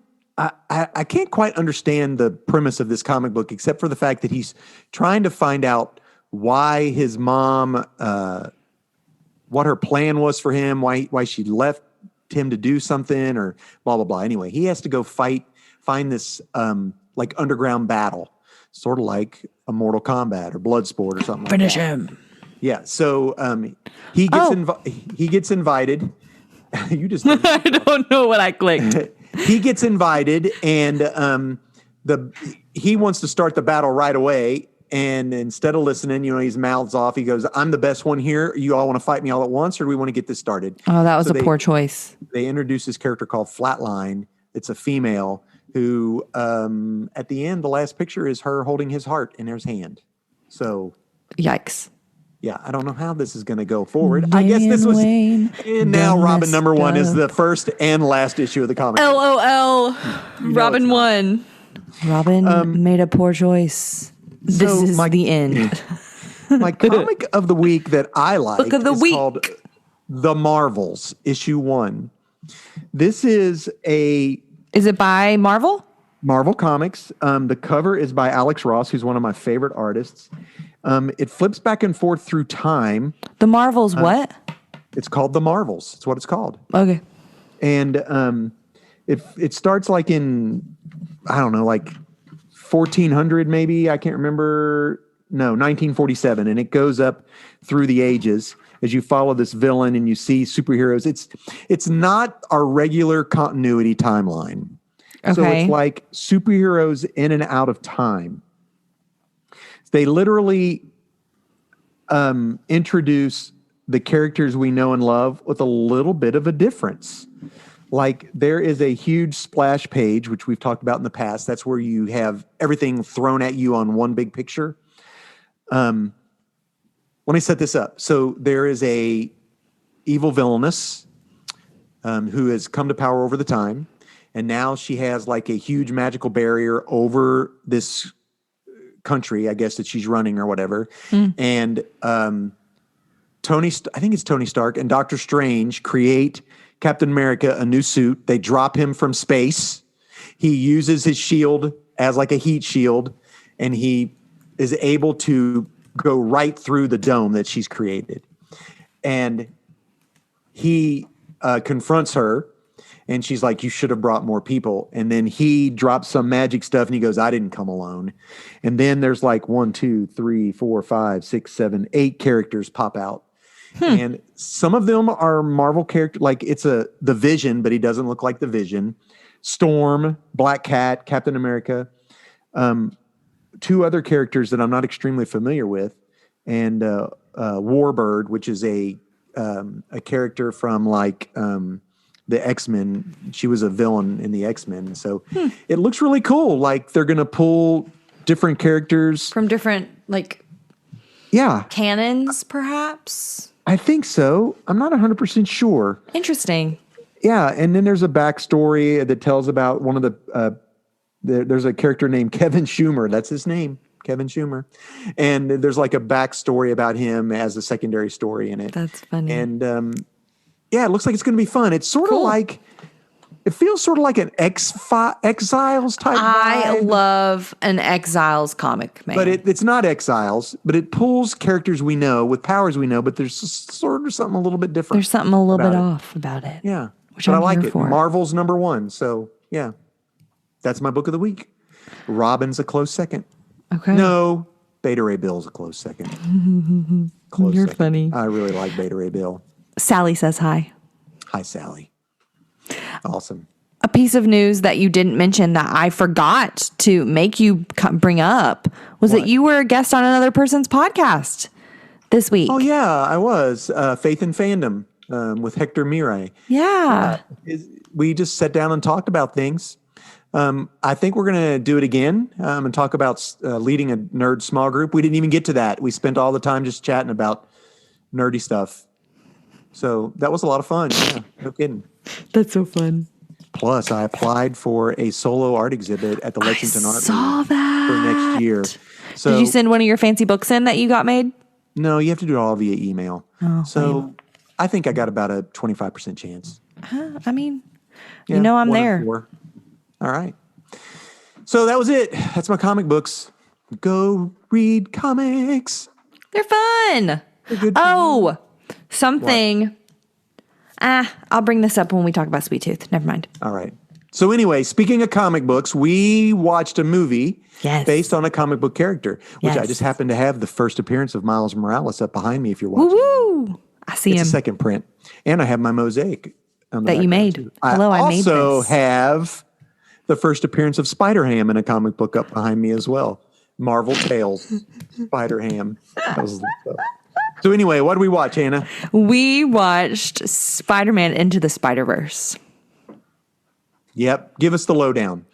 I can't quite understand the premise of this comic book, except for the fact that he's trying to find out why his mom, what her plan was for him, why she left him to do something, or blah blah blah. Anyway, he has to go find this like underground battle, sort of like a Mortal Kombat or Bloodsport or something. Finish like that. him. Yeah. So he gets invited. You just I don't know what I clicked. he gets invited, and he wants to start the battle right away. And instead of listening, his mouths off. He goes, "I'm the best one here. You all want to fight me all at once, or do we want to get this started?" Oh, that was a poor choice. They introduce this character called Flatline. It's a female who, at the end, the last picture is her holding his heart in his hand. So, Yikes. yeah, I don't know how this is going to go forward. I guess this was, Wayne, and now Robin number one is the first and last issue of the comic. LOL. Robin it's not. won. Robin made a poor choice. This is the end. My comic of the week that I like Book of the is week. called The Marvels, issue 1. This is a Is it by Marvel? Marvel Comics. The cover is by Alex Ross, who's one of my favorite artists. It flips back and forth through time. The Marvels what? It's called The Marvels. That's what it's called. Okay. And it starts like in, I don't know, like 1400 maybe. I can't remember. No, 1947. And it goes up through the ages as you follow this villain and you see superheroes. It's not our regular continuity timeline. Okay. So it's like superheroes in and out of time. They literally introduce the characters we know and love with a little bit of a difference. Like there is a huge splash page, which we've talked about in the past. That's where you have everything thrown at you on one big picture. Let me set this up. So there is a evil villainess who has come to power over the time. And now she has like a huge magical barrier over this country, I guess, that she's running or whatever. And I think it's Tony Stark and Doctor Strange create Captain America a new suit. They drop him from space. He uses his shield as like a heat shield, and he is able to go right through the dome that she's created. And he confronts her, and she's like, "You should have brought more people." And then he drops some magic stuff, and he goes, "I didn't come alone." And then there's like 1, 2, 3, 4, 5, 6, 7, 8 characters pop out. And some of them are Marvel characters, like it's the Vision, but he doesn't look like the Vision. Storm, Black Cat, Captain America. 2 other characters that I'm not extremely familiar with, and Warbird, which is a character from like the X-Men. She was a villain in the X-Men, so it looks really cool. Like they're gonna pull different characters From different like Yeah, canons, perhaps. I think so. I'm not 100% sure. Interesting. Yeah, and then there's a backstory that tells about one of the. There's a character named Kevin Schumer. That's his name, Kevin Schumer. And there's like a backstory about him as a secondary story in it. That's funny. And yeah, it looks like it's going to be fun. It's sort of Cool. like It feels sort of like an Exiles type I vibe. love an Exiles comic, man. But it's not Exiles, but it pulls characters we know with powers we know, but there's sort of something a little bit different. There's something a little bit it. off about it. Yeah. Which but I'm I like here it. for. Marvel's #1. So, yeah. That's my book of the week. Robin's a close second. Okay. No, Beta Ray Bill's a close second. Close You're second. funny. I really like Beta Ray Bill. Sally says hi. Hi, Sally. Awesome. A piece of news that you didn't mention that I forgot to make you bring up was that you were a guest on another person's podcast this week. Oh, yeah, I was. Faith and Fandom with Hector Mirai. Yeah. We just sat down and talked about things. I think we're going to do it again and talk about leading a nerd small group. We didn't even get to that. We spent all the time just chatting about nerdy stuff. So that was a lot of fun. Yeah, no kidding. That's so fun. Plus, I applied for a solo art exhibit at the Lexington Art saw Room that. for next year. So, Did you send one of your fancy books in that you got made? No, you have to do it all via email. Oh, so I think I got about a 25% chance. I mean, Yeah, you know I'm 1 in there. 4. All right. So that was it. That's my comic books. Go read comics. They're fun. They're good for Oh, something. I'll bring this up when we talk about Sweet Tooth. Never mind. All right. So anyway, speaking of comic books, we watched a movie based on a comic book character, which I just happened to have the first appearance of Miles Morales up behind me if you're watching. Woo! I see It's him. a second print. And I have my mosaic on the That you background, made. too. Hello, I made also this. have the first appearance of Spiderham in a comic book up behind me as well. Marvel Tales, Spiderham. So anyway, what did we watch, Hannah? We watched Spider-Man Into the Spider-Verse. Yep. Give us the lowdown.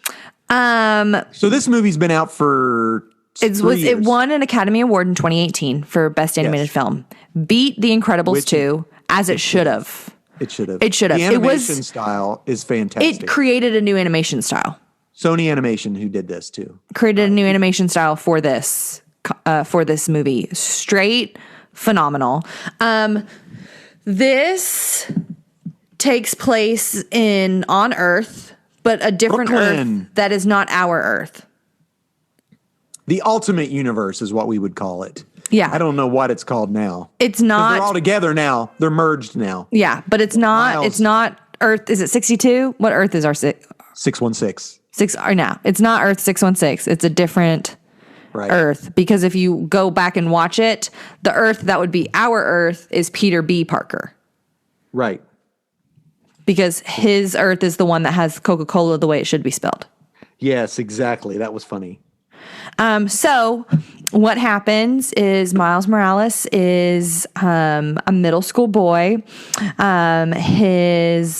So this movie's been out for It won an Academy Award in 2018 for Best Animated Film. Beat The Incredibles 2, as it should have. It should have. It should have. The animation style is fantastic. It created a new animation style. Sony Animation, who did this too. Created a new animation style for this movie. Straight phenomenal. This takes place on Earth, but a different Brooklyn. Earth that is not our Earth. The Ultimate Universe is what we would call it. Yeah. I don't know what it's called now. It's 'Cause not. They're all together now. They're merged now. Yeah, but it's not. Miles. It's not Earth. Is it 62? What Earth is our 616. or now? It's not Earth 616. It's a different Right. Earth, because if you go back and watch it, the Earth that would be our Earth is Peter B. Parker, Right. because his Earth is the one that has Coca-Cola the way it should be spelled. Yes, exactly. That was funny. So what happens is Miles Morales is a middle school boy. His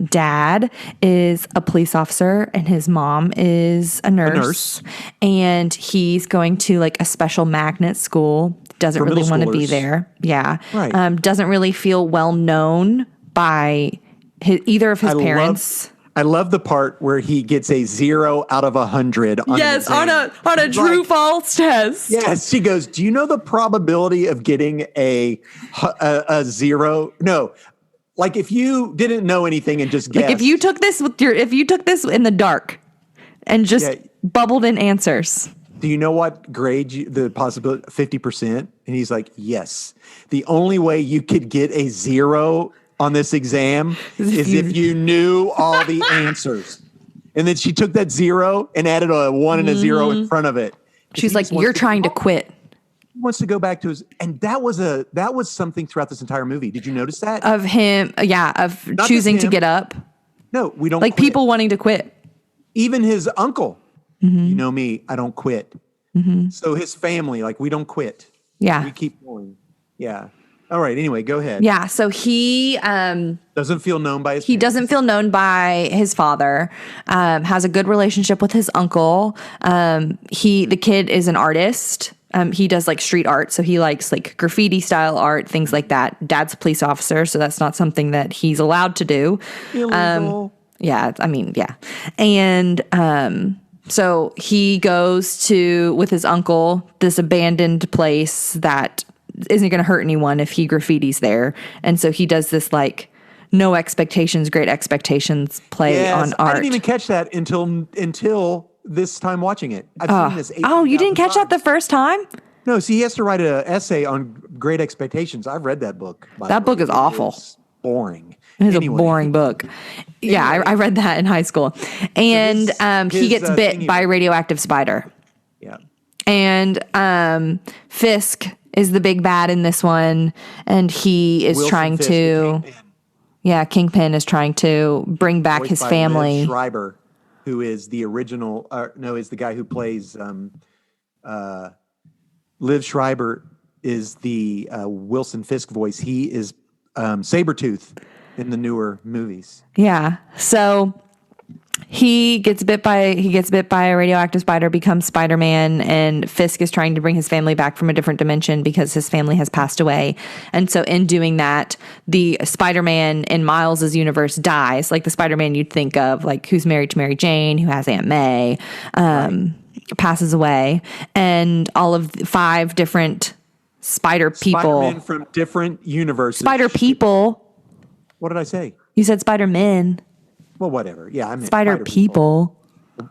dad is a police officer and his mom is a nurse. And he's going to like a special magnet school. Doesn't For really middle want to be schoolers. there. Yeah. Right. Doesn't really feel well known by either of his parents. I love the part where he gets a 0 out of 100 on an exam. on a true false test. Yes, she goes, do you know the probability of getting a 0? No, like if you didn't know anything and just guessed. Like if you took this in the dark and just bubbled in answers. Do you know what grade the possibility? 50%? And he's like, yes. The only way you could get a 0 on this exam is if you knew all the answers. And then she took that 0 and added a 1 and a 0 in front of it. She's like, you're trying to quit. He wants to go back to his, and that was something throughout this entire movie. Did you notice that? Of him, of Not choosing just to him. get up. No, we don't Like quit. people wanting to quit. Even his uncle, you know me, I don't quit. So his family, like, we don't quit. Yeah. We keep going. Yeah. All right. Anyway, go ahead. Yeah. So he Doesn't feel known by his he parents. doesn't feel known by his father. Has a good relationship with his uncle. The kid is an artist. He does like street art, so he likes like graffiti style art, things like that. Dad's a police officer, so that's not something that he's allowed to do. Illegal. Yeah, I mean, yeah. And so he goes with his uncle, this abandoned place that isn't going to hurt anyone if he graffitis there. And so he does this like no expectations, great expectations play on art. I didn't even catch that until this time watching it. I've seen this. Oh, you didn't catch that the 18,000 first time? No, see, he has to write an essay on Great Expectations. I've read that book. That book is awful. It's boring. It is a boring book. Yeah, I read that in high school. And he gets bit by a radioactive spider. Yeah. And Fisk is the big bad in this one. And he is Wilson trying Fisk, to... Kingpin, Kingpin is trying to bring back his voiced by family. Liv Schreiber, who is the original... is the guy who plays... Liv Schreiber is the Wilson Fisk voice. He is Sabretooth in the newer movies. Yeah. So he gets bit by a radioactive spider, becomes Spider-Man, and Fisk is trying to bring his family back from a different dimension because his family has passed away. And so in doing that, the Spider-Man in Miles's universe dies, like the Spider-Man you'd think of, like who's married to Mary Jane, who has Aunt May, passes away, and all of 5 different spider people. Spider-Man from different universes. Spider people. What did I say? You said Spider-Men. Well, whatever. Yeah, I meant Spider people.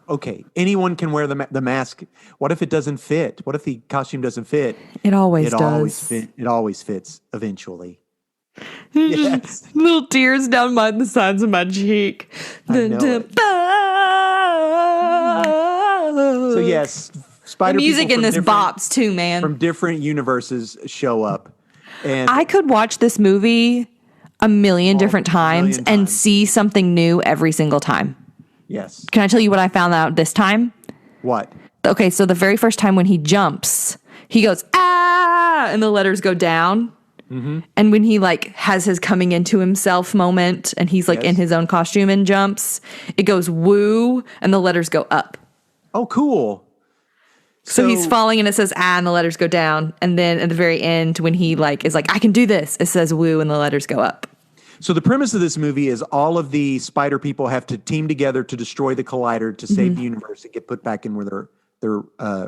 Okay, anyone can wear the mask. What if it doesn't fit? What if the costume doesn't fit? It always does. It always fits eventually. Yes. Little tears down the sides of my cheek. I know it. So yes, spider the music people in this bops too, man. From different universes show up, and I could watch this movie a million different times and see something new every single time. Yes. Can I tell you what I found out this time? What? Okay, so the very first time when he jumps, he goes, ah, and the letters go down. Mm-hmm. And when he has his coming into himself moment and he's in his own costume and jumps, it goes woo and the letters go up. Oh, cool. So he's falling and it says ah and the letters go down. And then at the very end when he is I can do this, it says woo and the letters go up. So the premise of this movie is all of the spider people have to team together to destroy the collider to save the universe and get put back in where their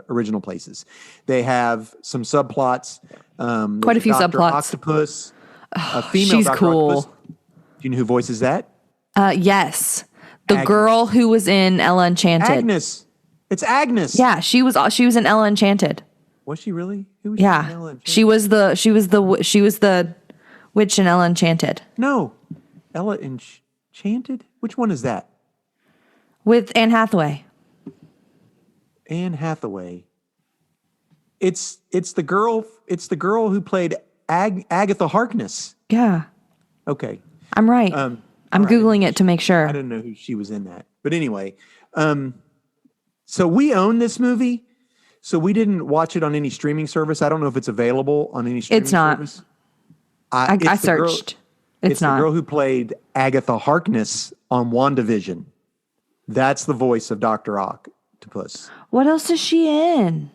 original places. They have some subplots. Quite a few Dr. subplots. Octopus, a female she's Dr. cool. Octopus. Do you know who voices that? Yes. The Agnes. girl who was in Ella Enchanted. Agnes. It's Agnes. Yeah, she was in Ella Enchanted. Was she really? Who was she in Ella Enchanted? She was the witch in Ella Enchanted. No. Ella Enchanted? Which one is that? With Anne Hathaway. Anne Hathaway. It's the girl who played Agatha Harkness. Yeah. Okay. I'm right. I'm Googling it to make sure. I didn't know who she was in that. But anyway, so we own this movie. So we didn't watch it on any streaming service. I don't know if it's available on any streaming service. It's not. I searched. It's not. The girl who played Agatha Harkness on WandaVision. That's the voice of Dr. Octopus. What else is she in?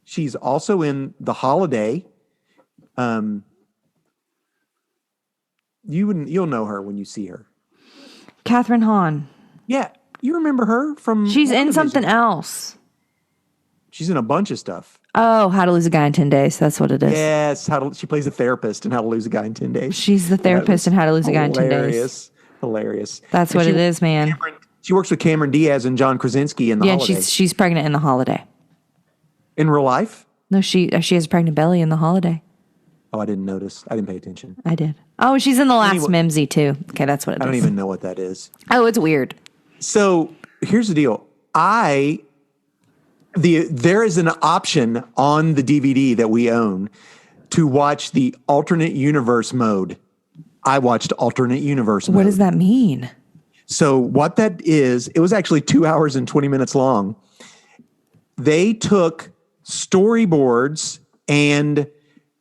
She's also in The Holiday. You'll know her when you see her. Catherine Hahn. Yeah, you remember her from... She's in something else. She's in a bunch of stuff. Oh, How to Lose a Guy in 10 Days. That's what it is. Yes, she plays a therapist in How to Lose a Guy in 10 Days. She's the therapist in How to Lose a Guy in 10 Days. Hilarious. That's what it is, man. She works with Cameron Diaz and John Krasinski in The Holiday. Yeah, she's pregnant in The Holiday. In real life? No, she has a pregnant belly in The Holiday. Oh, I didn't notice. I didn't pay attention. I did. Oh, she's in The Last Mimsy, too. Okay, that's what it is. I don't even know what that is. Oh, it's weird. So here's the deal. There is an option on the DVD that we own to watch the alternate universe mode. I watched alternate universe mode. What does that mean? So what that is, it was actually 2 hours and 20 minutes long. They took storyboards and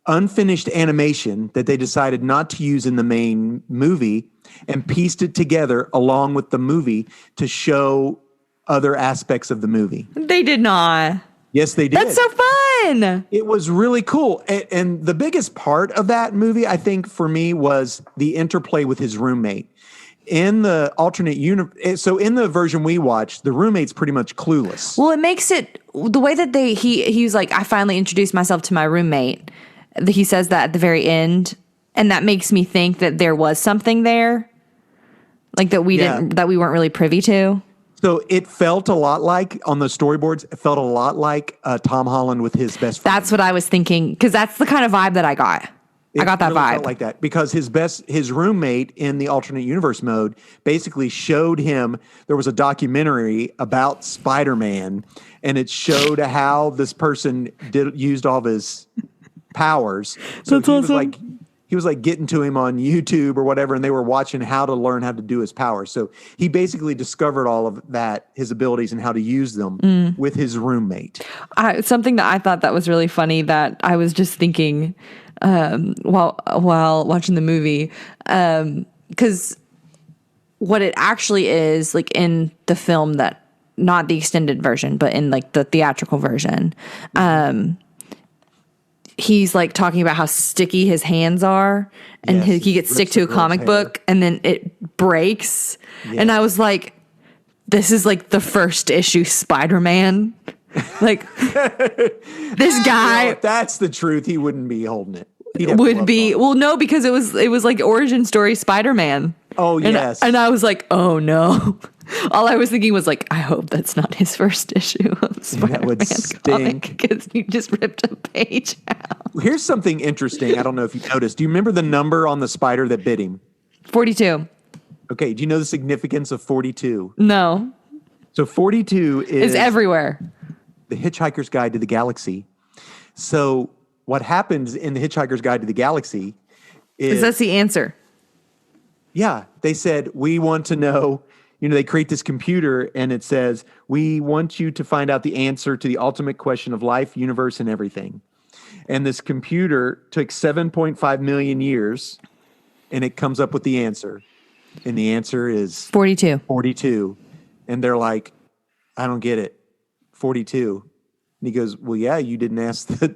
unfinished animation that they decided not to use in the main movie and pieced it together along with the movie to show other aspects of the movie. They did not. Yes, they did. That's so fun. It was really cool. And the biggest part of that movie, I think, for me, was the interplay with his roommate. In the alternate universe, so in the version we watched, the roommate's pretty much clueless. Well, it makes it, the way that he was like, I finally introduced myself to my roommate. He says that at the very end. And that makes me think that there was something there, like that we weren't really privy to. So it felt a lot like, on the storyboards, it felt a lot like Tom Holland with his best friend. That's what I was thinking, because that's the kind of vibe that I got. I got that really vibe. Felt like that because his roommate in the alternate universe mode basically showed him, there was a documentary about Spider-Man, and it showed how this person used all of his powers. So That's awesome. He was like getting to him on YouTube or whatever, and they were watching how to learn how to do his powers. So he basically discovered all of that, his abilities and how to use them with his roommate. Something that I thought that was really funny that I was just thinking while watching the movie, because what it actually is, like in the film, that not the extended version, but in like the theatrical version, he's like talking about how sticky his hands are, and he gets stick to a comic book and then it breaks. Yes. And I was like, this is like the first issue Spider-Man. Like this guy. Well, if that's the truth, he wouldn't be holding it. Would be well, no, because it was like origin story Spider-Man. Oh yes. And I was like, oh no. All I was thinking was like, I hope that's not his first issue of Spider-Man. That would stink because you just ripped a page out. Here's something interesting. I don't know if you noticed. Do you remember the number on the spider that bit him? 42. Okay. Do you know the significance of 42? No. So 42 is everywhere. The Hitchhiker's Guide to the Galaxy. So what happens in the Hitchhiker's Guide to the Galaxy is that's the answer. Yeah. They said, we want to know, they create this computer and it says, we want you to find out the answer to the ultimate question of life, universe, and everything. And this computer took 7.5 million years and it comes up with the answer. And the answer is 42. 42. And they're like, I don't get it. 42. And he goes, well, yeah, you didn't ask that.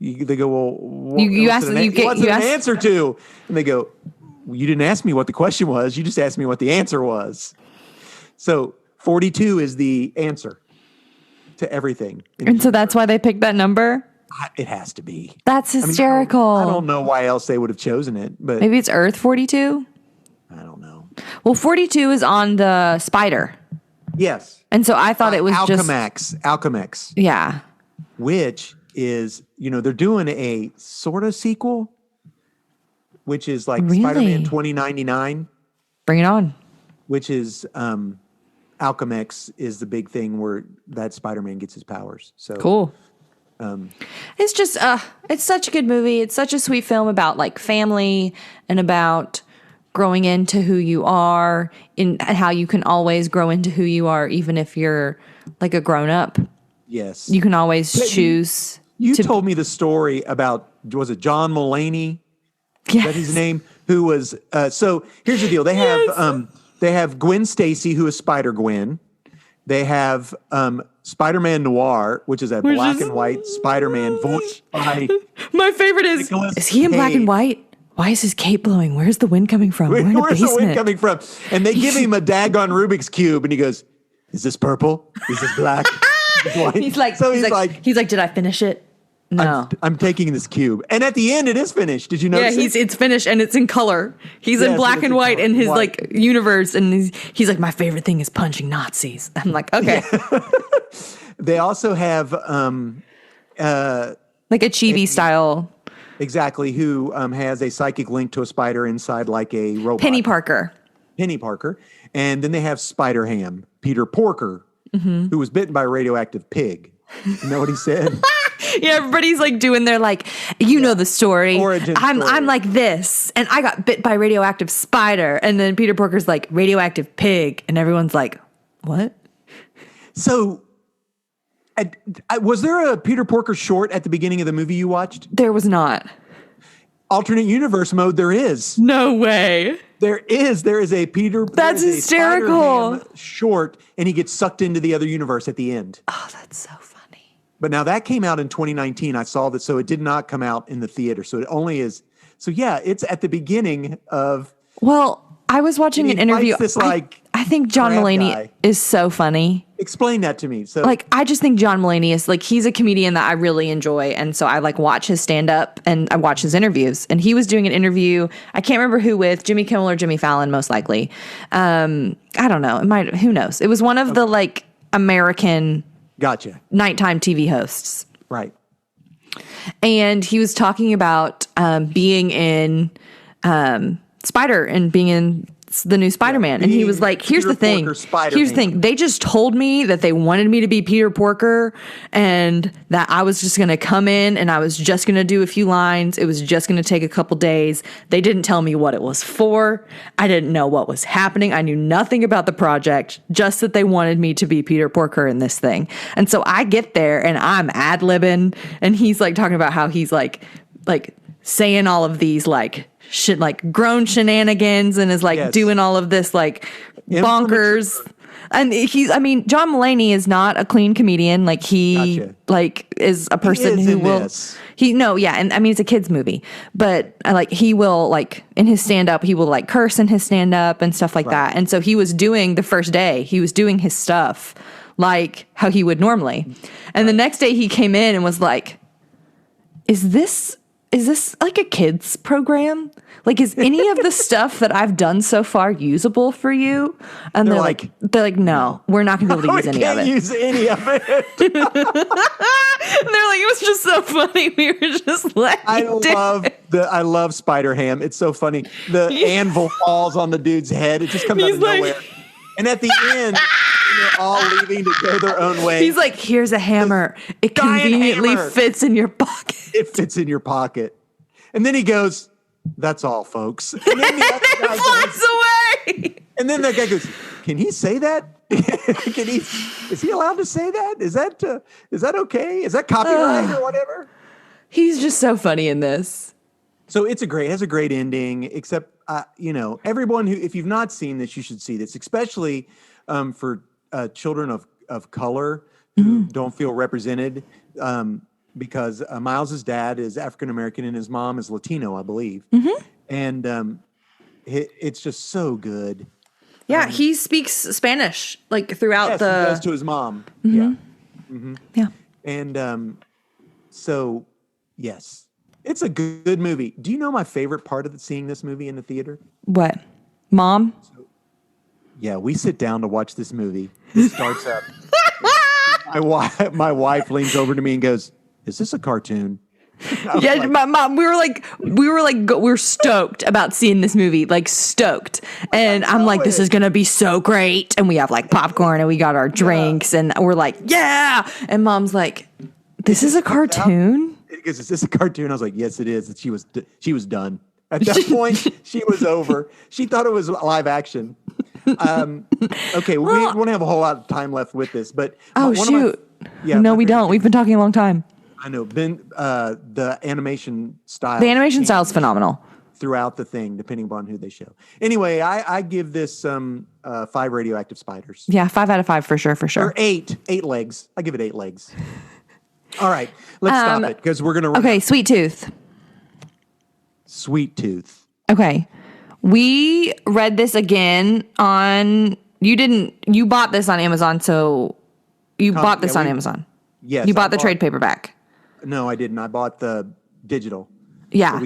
They go, well, what's an answer to? And they go, well, you didn't ask me what the question was. You just asked me what the answer was. So 42 is the answer to everything. And so that's why they picked that number? It has to be. That's hysterical. I don't know why else they would have chosen it, but maybe it's Earth 42? I don't know. Well, 42 is on the spider. Yes. And so I thought it was Alchemax. Yeah. Which is, they're doing a sort of sequel, which is like really? Spider-Man 2099. Bring it on. Which is Alchemax is the big thing where that Spider-Man gets his powers. So cool. It's just it's such a good movie. It's such a sweet film about like family and about growing into who you are and how you can always grow into who you are even if you're like a grown up. Yes. You can always choose. You told me the story about, was it John Mulaney? Yes. Is that his name? Who was so here's the deal. They have Gwen Stacy, who is Spider-Gwen. They have Spider-Man Noir, which is a black and white Spider-Man voiced by my favorite is he in black and white? Why is his cape blowing? Where's the wind coming from? We're in a basement. Where's the wind coming from? And they give him a daggone Rubik's Cube and he goes, is this purple? Is this black? He's like, did I finish it? No. I'm taking this cube. And at the end, it is finished. Did you notice? Yeah, it's finished and it's in color. He's in black and white in his like universe. And he's like, my favorite thing is punching Nazis. I'm like, okay. Yeah. They also have like a chibi style. Exactly. Who has a psychic link to a spider inside like a robot. Penny Parker. And then they have Spiderham, Peter Porker, who was bitten by a radioactive pig. You know what he said? Yeah, everybody's like doing their like, know the story. Origin story. I'm like this, and I got bit by a radioactive spider, and then Peter Porker's like radioactive pig, and everyone's like, what? So, was there a Peter Porker short at the beginning of the movie you watched? There was not. Alternate universe mode, there is. No way. There is a Peter. That's hysterical. Spider-Ham short, and he gets sucked into the other universe at the end. Oh, that's so funny. But now that came out in 2019. I saw that, so it did not come out in the theater. So it only is. So yeah, it's at the beginning of. Well, I was watching an interview. I think John crab Mulaney guy. is so funny. Explain that to me. So, Like, I just think John Mulaney is like, he's a comedian that I really enjoy. And so I like watch his stand up and I watch his interviews. And he was doing an interview. I can't remember who with, Jimmy Kimmel or Jimmy Fallon, most likely. I don't know. It might, who knows? It was one of the like American gotcha. nighttime TV hosts. Right. And he was talking about being in Spider and being in the new Spider-Man. And he was like, here's the thing. Here's the thing. They just told me that they wanted me to be Peter Porker and that I was just going to come in and I was just going to do a few lines. It was just going to take a couple days. They didn't tell me what it was for. I didn't know what was happening. I knew nothing about the project, just that they wanted me to be Peter Porker in this thing. And so I get there and I'm ad-libbing and he's like talking about how he's like saying all of these like shit, like grown shenanigans and is like doing all of this like bonkers. And John Mulaney is not a clean comedian. Like he like is a person who will, and I mean, it's a kid's movie, but he will like in his stand up, he will like curse in his stand up and stuff like that. And so he was doing the first day, he was doing his stuff like how he would normally. And the next day he came in and was like, is this like a kids program? Like, is any of the stuff that I've done so far usable for you? And they're like, no, we're not going to be able to use any of it. Use any of it. And they're like, it was just so funny. We were just like, I love Spiderham. It's so funny. The anvil falls on the dude's head. It just comes out of nowhere. And at the end, they're all leaving to go their own way. He's like, here's a hammer. It conveniently fits in your pocket. It fits in your pocket. And then he goes, that's all, folks. And then the other guy flies away. And then that guy goes, can he say that? Is he allowed to say that? Is that okay? Is that copyright or whatever? He's just so funny in this. So it has a great ending, except, everyone if you've not seen this, you should see this, especially for children of color who don't feel represented. Because Miles's dad is African-American and his mom is Latino, I believe. Mm-hmm. And it's just so good. Yeah, he speaks Spanish like throughout the... He does to his mom. Mm-hmm. Yeah. Mm-hmm. Yeah. And so, yes, it's a good movie. Do you know my favorite part of seeing this movie in the theater? What? Mom? Yeah, we sit down to watch this movie. It starts up. My wife leans over to me and goes, is this a cartoon? Yeah, like, my mom, we were stoked about seeing this movie, like stoked. And I'm like, this is going to be so great. And we have like popcorn and we got our drinks and we're like, yeah. And mom's like, this is a cartoon? Because is this a cartoon? I was like, yes, it is. And she was done. At that point, she was over. She thought it was live action. Okay, we won't have a whole lot of time left with this, but no, we don't. We've been talking a long time. I know. The animation style. The animation style is phenomenal throughout the thing, depending upon who they show. Anyway, I give this 5 radioactive spiders. Yeah, 5 out of 5 for sure. Or 8 legs. I give it 8 legs. All right, let's stop it because we're gonna. Okay, Sweet Tooth. Sweet Tooth. Okay. We read this again on, you bought this on Amazon, so you bought this on Amazon. Yes. You bought the trade paperback. No, I didn't. I bought the digital. Yeah.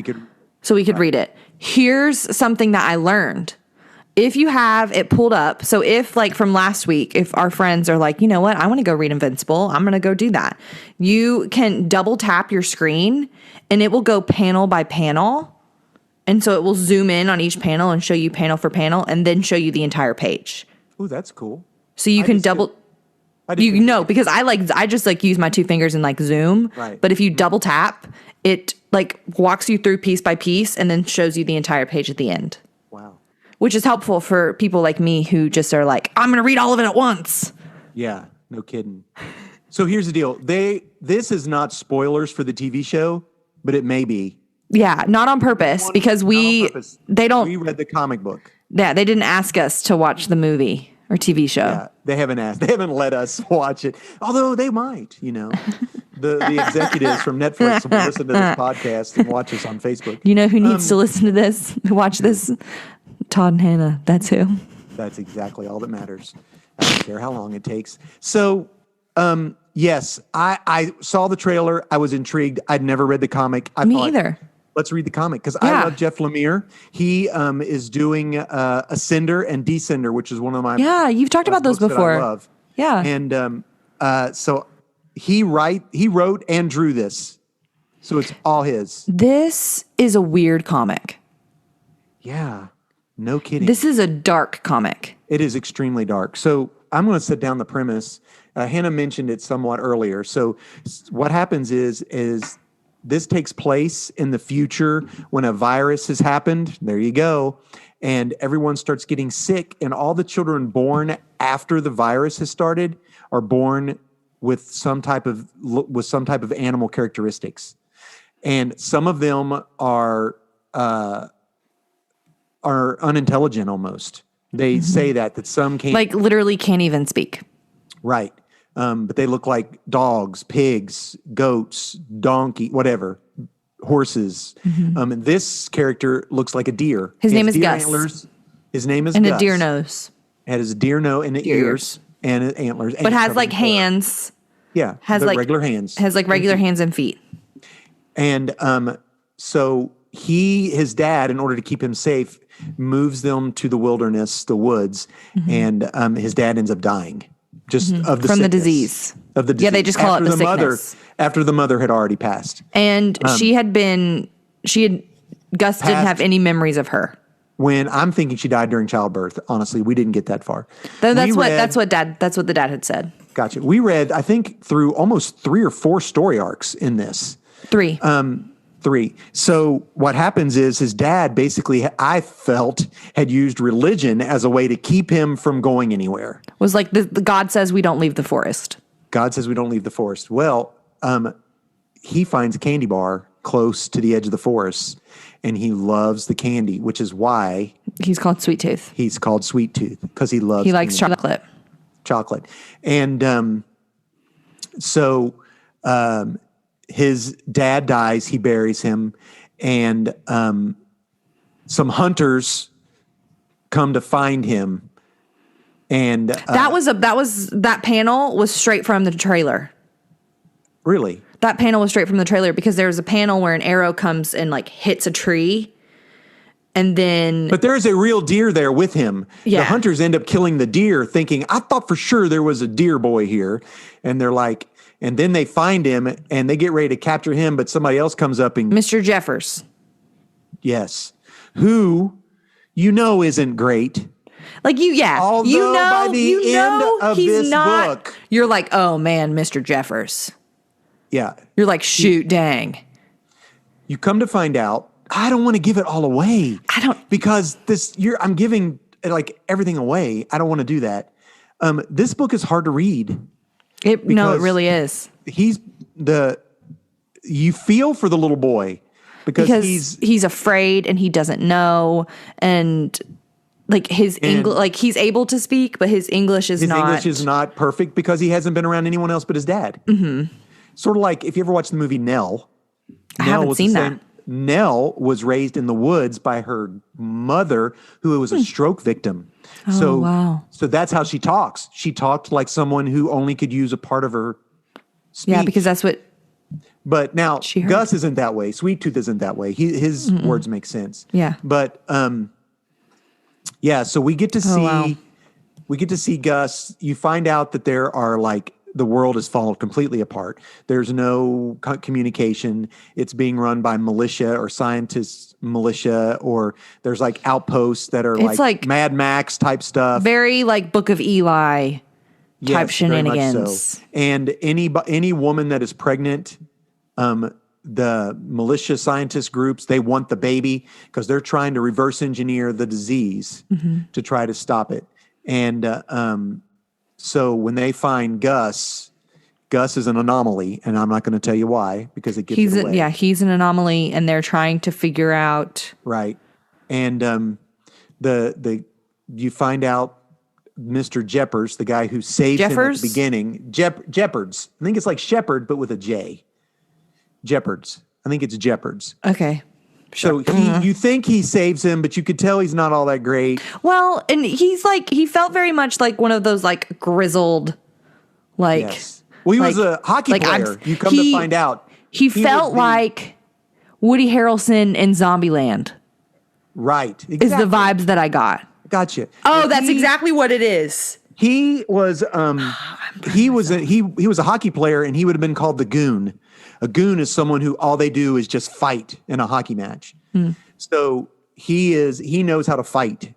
So we could read it. Here's something that I learned. If you have it pulled up, so if like from last week, if our friends are like, you know what, I want to go read Invincible, I'm going to go do that. You can double tap your screen and it will go panel by panel. And so it will zoom in on each panel and show you panel for panel and then show you the entire page. Oh, that's cool. So you can double... because I just like use my 2 fingers and like zoom. Right. But if you double tap, it like walks you through piece by piece and then shows you the entire page at the end. Wow. Which is helpful for people like me who just are like, I'm going to read all of it at once. Yeah, no kidding. So here's the deal. This is not spoilers for the TV show, but it may be. Yeah, not on purpose because we read the comic book. Yeah, they didn't ask us to watch the movie or TV show. Yeah, they haven't let us watch it. Although they might, the executives from Netflix will listen to this podcast and watch us on Facebook. You know who needs to listen to this? Watch this? Todd and Hannah. That's who. That's exactly all that matters. I don't care how long it takes. So, yes, I saw the trailer. I was intrigued. I'd never read the comic. I Me thought, either. let's read the comic because I love Jeff Lemire. He is doing Ascender and Descender, which is one of my you've talked about those books that before. I love. Yeah. And so he wrote and drew this. So it's all his. This is a weird comic. Yeah. No kidding. This is a dark comic. It is extremely dark. So I'm going to set down the premise. Hannah mentioned it somewhat earlier. So what happens is this takes place in the future when a virus has happened. There you go. And everyone starts getting sick, and all the children born after the virus has started are born with some type of animal characteristics. And some of them are unintelligent almost. They say that some can't. Like literally can't even speak. Right. But they look like dogs, pigs, goats, donkey, whatever, horses. And this character looks like a deer. His He name has is deer Gus. Antlers. His name is And Gus. a deer nose. It has a deer nose and the Deer ears and antlers. And But it's has covered like in fur. hands. Yeah. Has but like regular hands. Has like regular hands and feet. And so his dad, in order to keep him safe, moves them to the wilderness, the woods, and his dad ends up dying just of the From the sickness. disease. Of the disease. Yeah, they just call it the sickness. mother, after the mother had already passed. And Gus didn't have any memories of her. When I'm thinking she died during childbirth, honestly, we didn't get that far. That's what the dad had said. Gotcha. We read, I think, through almost 3 or 4 story arcs in this. 3. 3. So what happens is his dad basically, I felt, had used religion as a way to keep him from going anywhere. Was like the God says we don't leave the forest. God says we don't leave the forest. Well, he finds a candy bar close to the edge of the forest, and he loves the candy, which is why He's called Sweet Tooth. he's called Sweet Tooth, because he loves He likes candy. Chocolate. And so his dad dies, he buries him, and some hunters come to find him. And that panel was straight from the trailer. Really? That panel was straight from the trailer because there's a panel where an arrow comes and like hits a tree. And then But there is a real deer there with him. Yeah. The hunters end up killing the deer thinking, I thought for sure there was a deer boy here. And they're like, and then they find him and they get ready to capture him, but somebody else comes up and Mr. Jeffers. yes, who isn't great. Like Although by the end of he's this not, book, you're like, oh man, Mr. Jeffers. yeah, You're like, shoot, dang. you come to find out. I don't want to give it all away. Because I'm giving like everything away. I don't want to do that. This book is hard to read. It really is. You feel for the little boy because he's afraid and he doesn't know, and like his English, like he's able to speak, but his English is not perfect because he hasn't been around anyone else but his dad. Mm-hmm. Sort of like if you ever watched the movie Nell. I haven't seen that. Nell was raised in the woods by her mother, who was a stroke victim. So, wow. So that's how she talks. She talked like someone who only could use a part of her speech. Yeah, because that's what. But now she heard. Gus isn't that way. Sweet Tooth isn't that way. His words make sense. Yeah. But yeah. So we get to see Gus. You find out that there are like the world has fallen completely apart. There's no communication. It's being run by militia or scientists militia, or there's like outposts that are like Mad Max type stuff. Very like Book of Eli type shenanigans. Very much so. And any woman that is pregnant, the militia scientist groups, they want the baby because they're trying to reverse engineer the disease to try to stop it. And so when they find Gus is an anomaly, and I'm not going to tell you why because it gives it away. He's an anomaly, and they're trying to figure out right. And you find out Mr. Jeppers, the guy who saved him at the beginning, Jeppards. I think it's like Shepherd, but with a J. Jeppards. I think it's Jeppards. Okay. So you think he saves him, but you could tell he's not all that great. Well, and he felt very much like one of those like grizzled, like. Yes. Well, he was a hockey player. You come to find out. He felt like Woody Harrelson in Zombieland. Right. Exactly. Is the vibes that I got. Gotcha. Oh, that's exactly what it is. He was he was a hockey player, and he would have been called the Goon. A goon is someone who all they do is just fight in a hockey match. So he knows how to fight.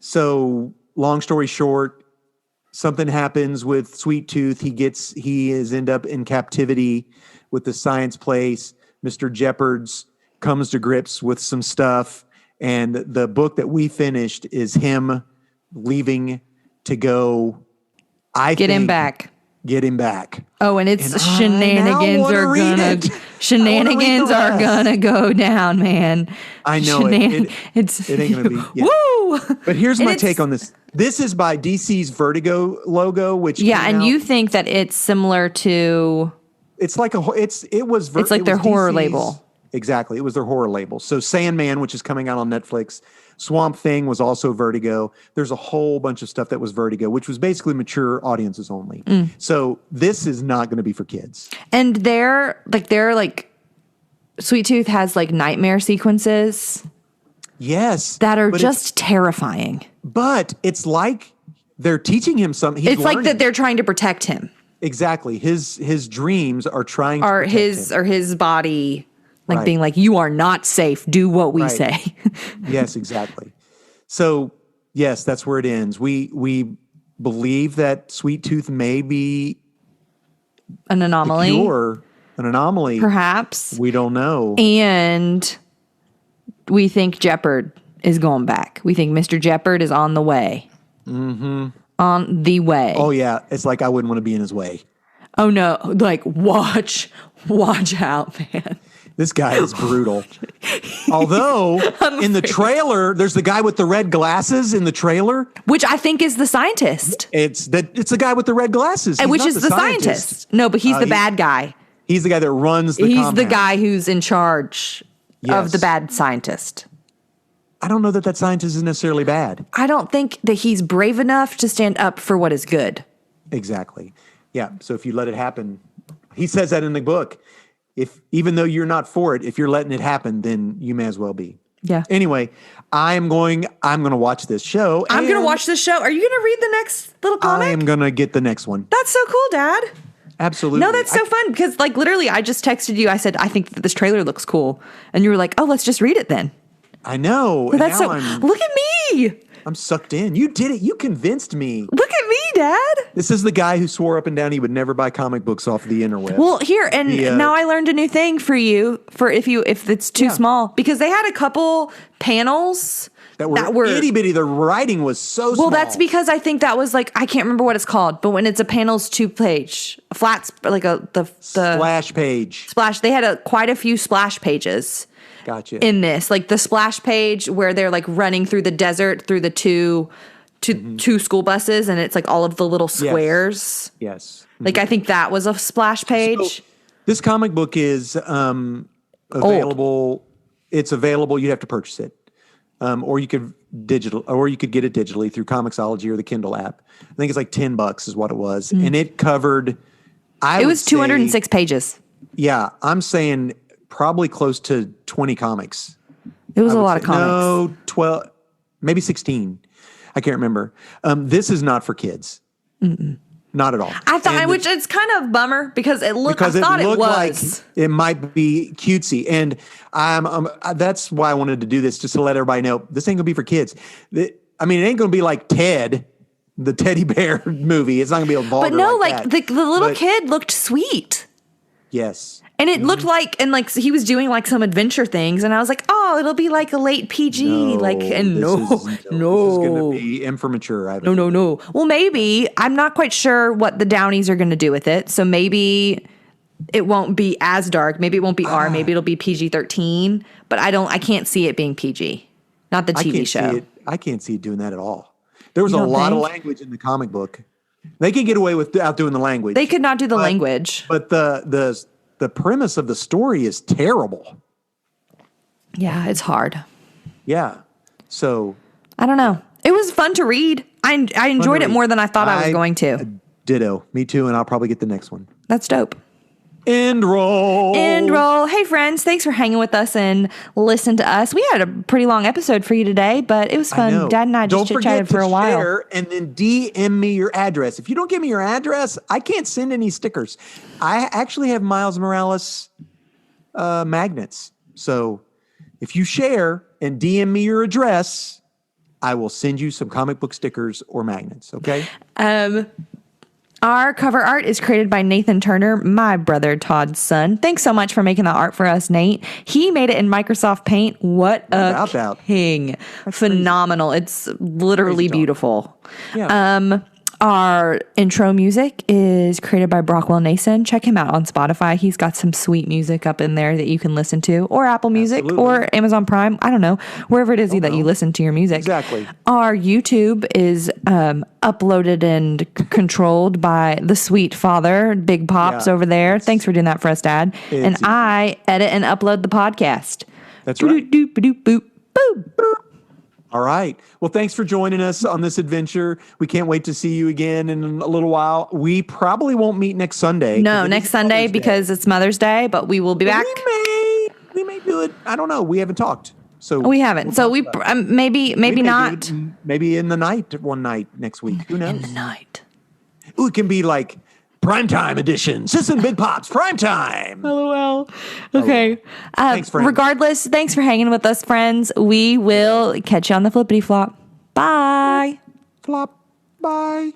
So long story short, something happens with Sweet Tooth. He is end up in captivity with the science place. Mr. Jeopards comes to grips with some stuff. And the book that we finished is him leaving to go. Get him back. Oh, and shenanigans are gonna go down, man. I know it ain't gonna be. Yeah. Woo! But here's my take on this. This is by DC's Vertigo logo, which you think that it's similar to? It's like it's like their horror label. Exactly, it was their horror label. So Sandman, which is coming out on Netflix. Swamp Thing was also Vertigo. There's a whole bunch of stuff that was Vertigo, which was basically mature audiences only. So this is not going to be for kids. And they're like Sweet Tooth has like nightmare sequences. Yes. That are just terrifying. But it's like they're teaching him something. It's like that they're trying to protect him. Exactly. His dreams are trying to protect him. Or his body. Like being like, you are not safe. Do what we say. Yes, exactly. So, yes, that's where it ends. We believe that Sweet Tooth may be an anomaly. An anomaly. Perhaps. We don't know. And we think Jeopard is going back. We think Mr. Jeopard is on the way. Mm-hmm. On the way. Oh, yeah. It's like I wouldn't want to be in his way. Oh, no. Like, watch out, man. This guy is brutal. Although, in the trailer, there's the guy with the red glasses in the trailer. Which I think is the scientist. It's the guy with the red glasses. Which is the scientist. No, but he's the bad guy. He's the guy that runs the compound. He's the guy who's in charge of the bad scientist. I don't know that scientist is necessarily bad. I don't think that he's brave enough to stand up for what is good. Exactly. Yeah, so if you let it happen, he says that in the book. Even though you're not for it, if you're letting it happen, then you may as well be. Yeah. Anyway, I'm going to watch this show. I'm going to watch this show. Are you going to read the next little comic? I am going to get the next one. That's so cool, Dad. Absolutely. No, that's so fun because like literally I just texted you. I said, I think that this trailer looks cool. And you were like, oh, let's just read it then. I know. Well, that's look at me. I'm sucked in. You did it. You convinced me. Look at me, Dad. This is the guy who swore up and down he would never buy comic books off the interweb. Well, here, and now I learned a new thing for you for if it's too small. Because they had a couple panels that were itty bitty. The writing was so small. Well, that's because I think that was like, I can't remember what it's called, but when it's a panels 2-page, like the splash page. Splash. They had quite a few splash pages. Gotcha. In this, like the splash page where they're like running through the desert through the two school buses, and it's like all of the little squares. Yes. Like I think that was a splash page. So, this comic book is available. Old. It's available. You have to purchase it, or you could get it digitally through Comixology or the Kindle app. I think it's like $10 is what it was, and it covered. It was 206 pages. Yeah, I'm saying. Probably close to 20 comics. It was a lot of comics. No, 12, maybe 16. I can't remember. This is not for kids. Not at all. I thought, which it's kind of a bummer because it looked. I thought it was like it might be cutesy, and that's why I wanted to do this, just to let everybody know this ain't gonna be for kids. It ain't gonna be like Ted, the teddy bear movie. It's not gonna be a vulgar. But no, like the little kid looked sweet. Yes. And it looked like, and like he was doing like some adventure things, and I was like, oh, it'll be like a late PG, no, this is going to be immature. No. Well, maybe I'm not quite sure what the Downies are going to do with it, so maybe it won't be as dark. Maybe it won't be R. Maybe it'll be PG-13. But I can't see it being PG. Not the TV show. I can't see it doing that at all. There was a lot of language in the comic book. They could get away without doing the language. They could not do the language. But the the premise of the story is terrible. Yeah, it's hard. Yeah. So I don't know. It was fun to read. I enjoyed it more than I thought I was going to. Ditto. Me too. And I'll probably get the next one. That's dope. End roll. End roll. Hey, friends. Thanks for hanging with us and listen to us. We had a pretty long episode for you today, but it was fun. Dad and I just chit-chatted for a while. Share and then DM me your address. If you don't give me your address, I can't send any stickers. I actually have Miles Morales magnets. So if you share and DM me your address, I will send you some comic book stickers or magnets. Okay. Our cover art is created by Nathan Turner, my brother Todd's son. Thanks so much for making that art for us, Nate. He made it in Microsoft Paint. What a king. Phenomenal. Crazy. It's literally beautiful. Yeah. Our intro music is created by Brockwell Nason. Check him out on Spotify. He's got some sweet music up in there that you can listen to, or Apple Music, or Amazon Prime. I don't know, wherever it is that you listen to your music. Exactly. Our YouTube is uploaded and controlled by the sweet father, Big Pops over there. Thanks for doing that for us, Dad. And I edit and upload the podcast. That's right. Doop, boop, boop, boop. All right. Well, thanks for joining us on this adventure. We can't wait to see you again in a little while. We probably won't meet next Sunday. No, next Sunday because it's Mother's Day, but we will be back. We may do it. I don't know. We haven't talked. So we haven't. So we maybe not. Maybe in the night, one night next week. Who knows? In the night. Ooh, it can be like primetime edition. Sis and Big Pops, primetime. LOL. Okay. Thanks, regardless, thanks for hanging with us, friends. We will catch you on the flippity flop. Bye. Flop. Bye.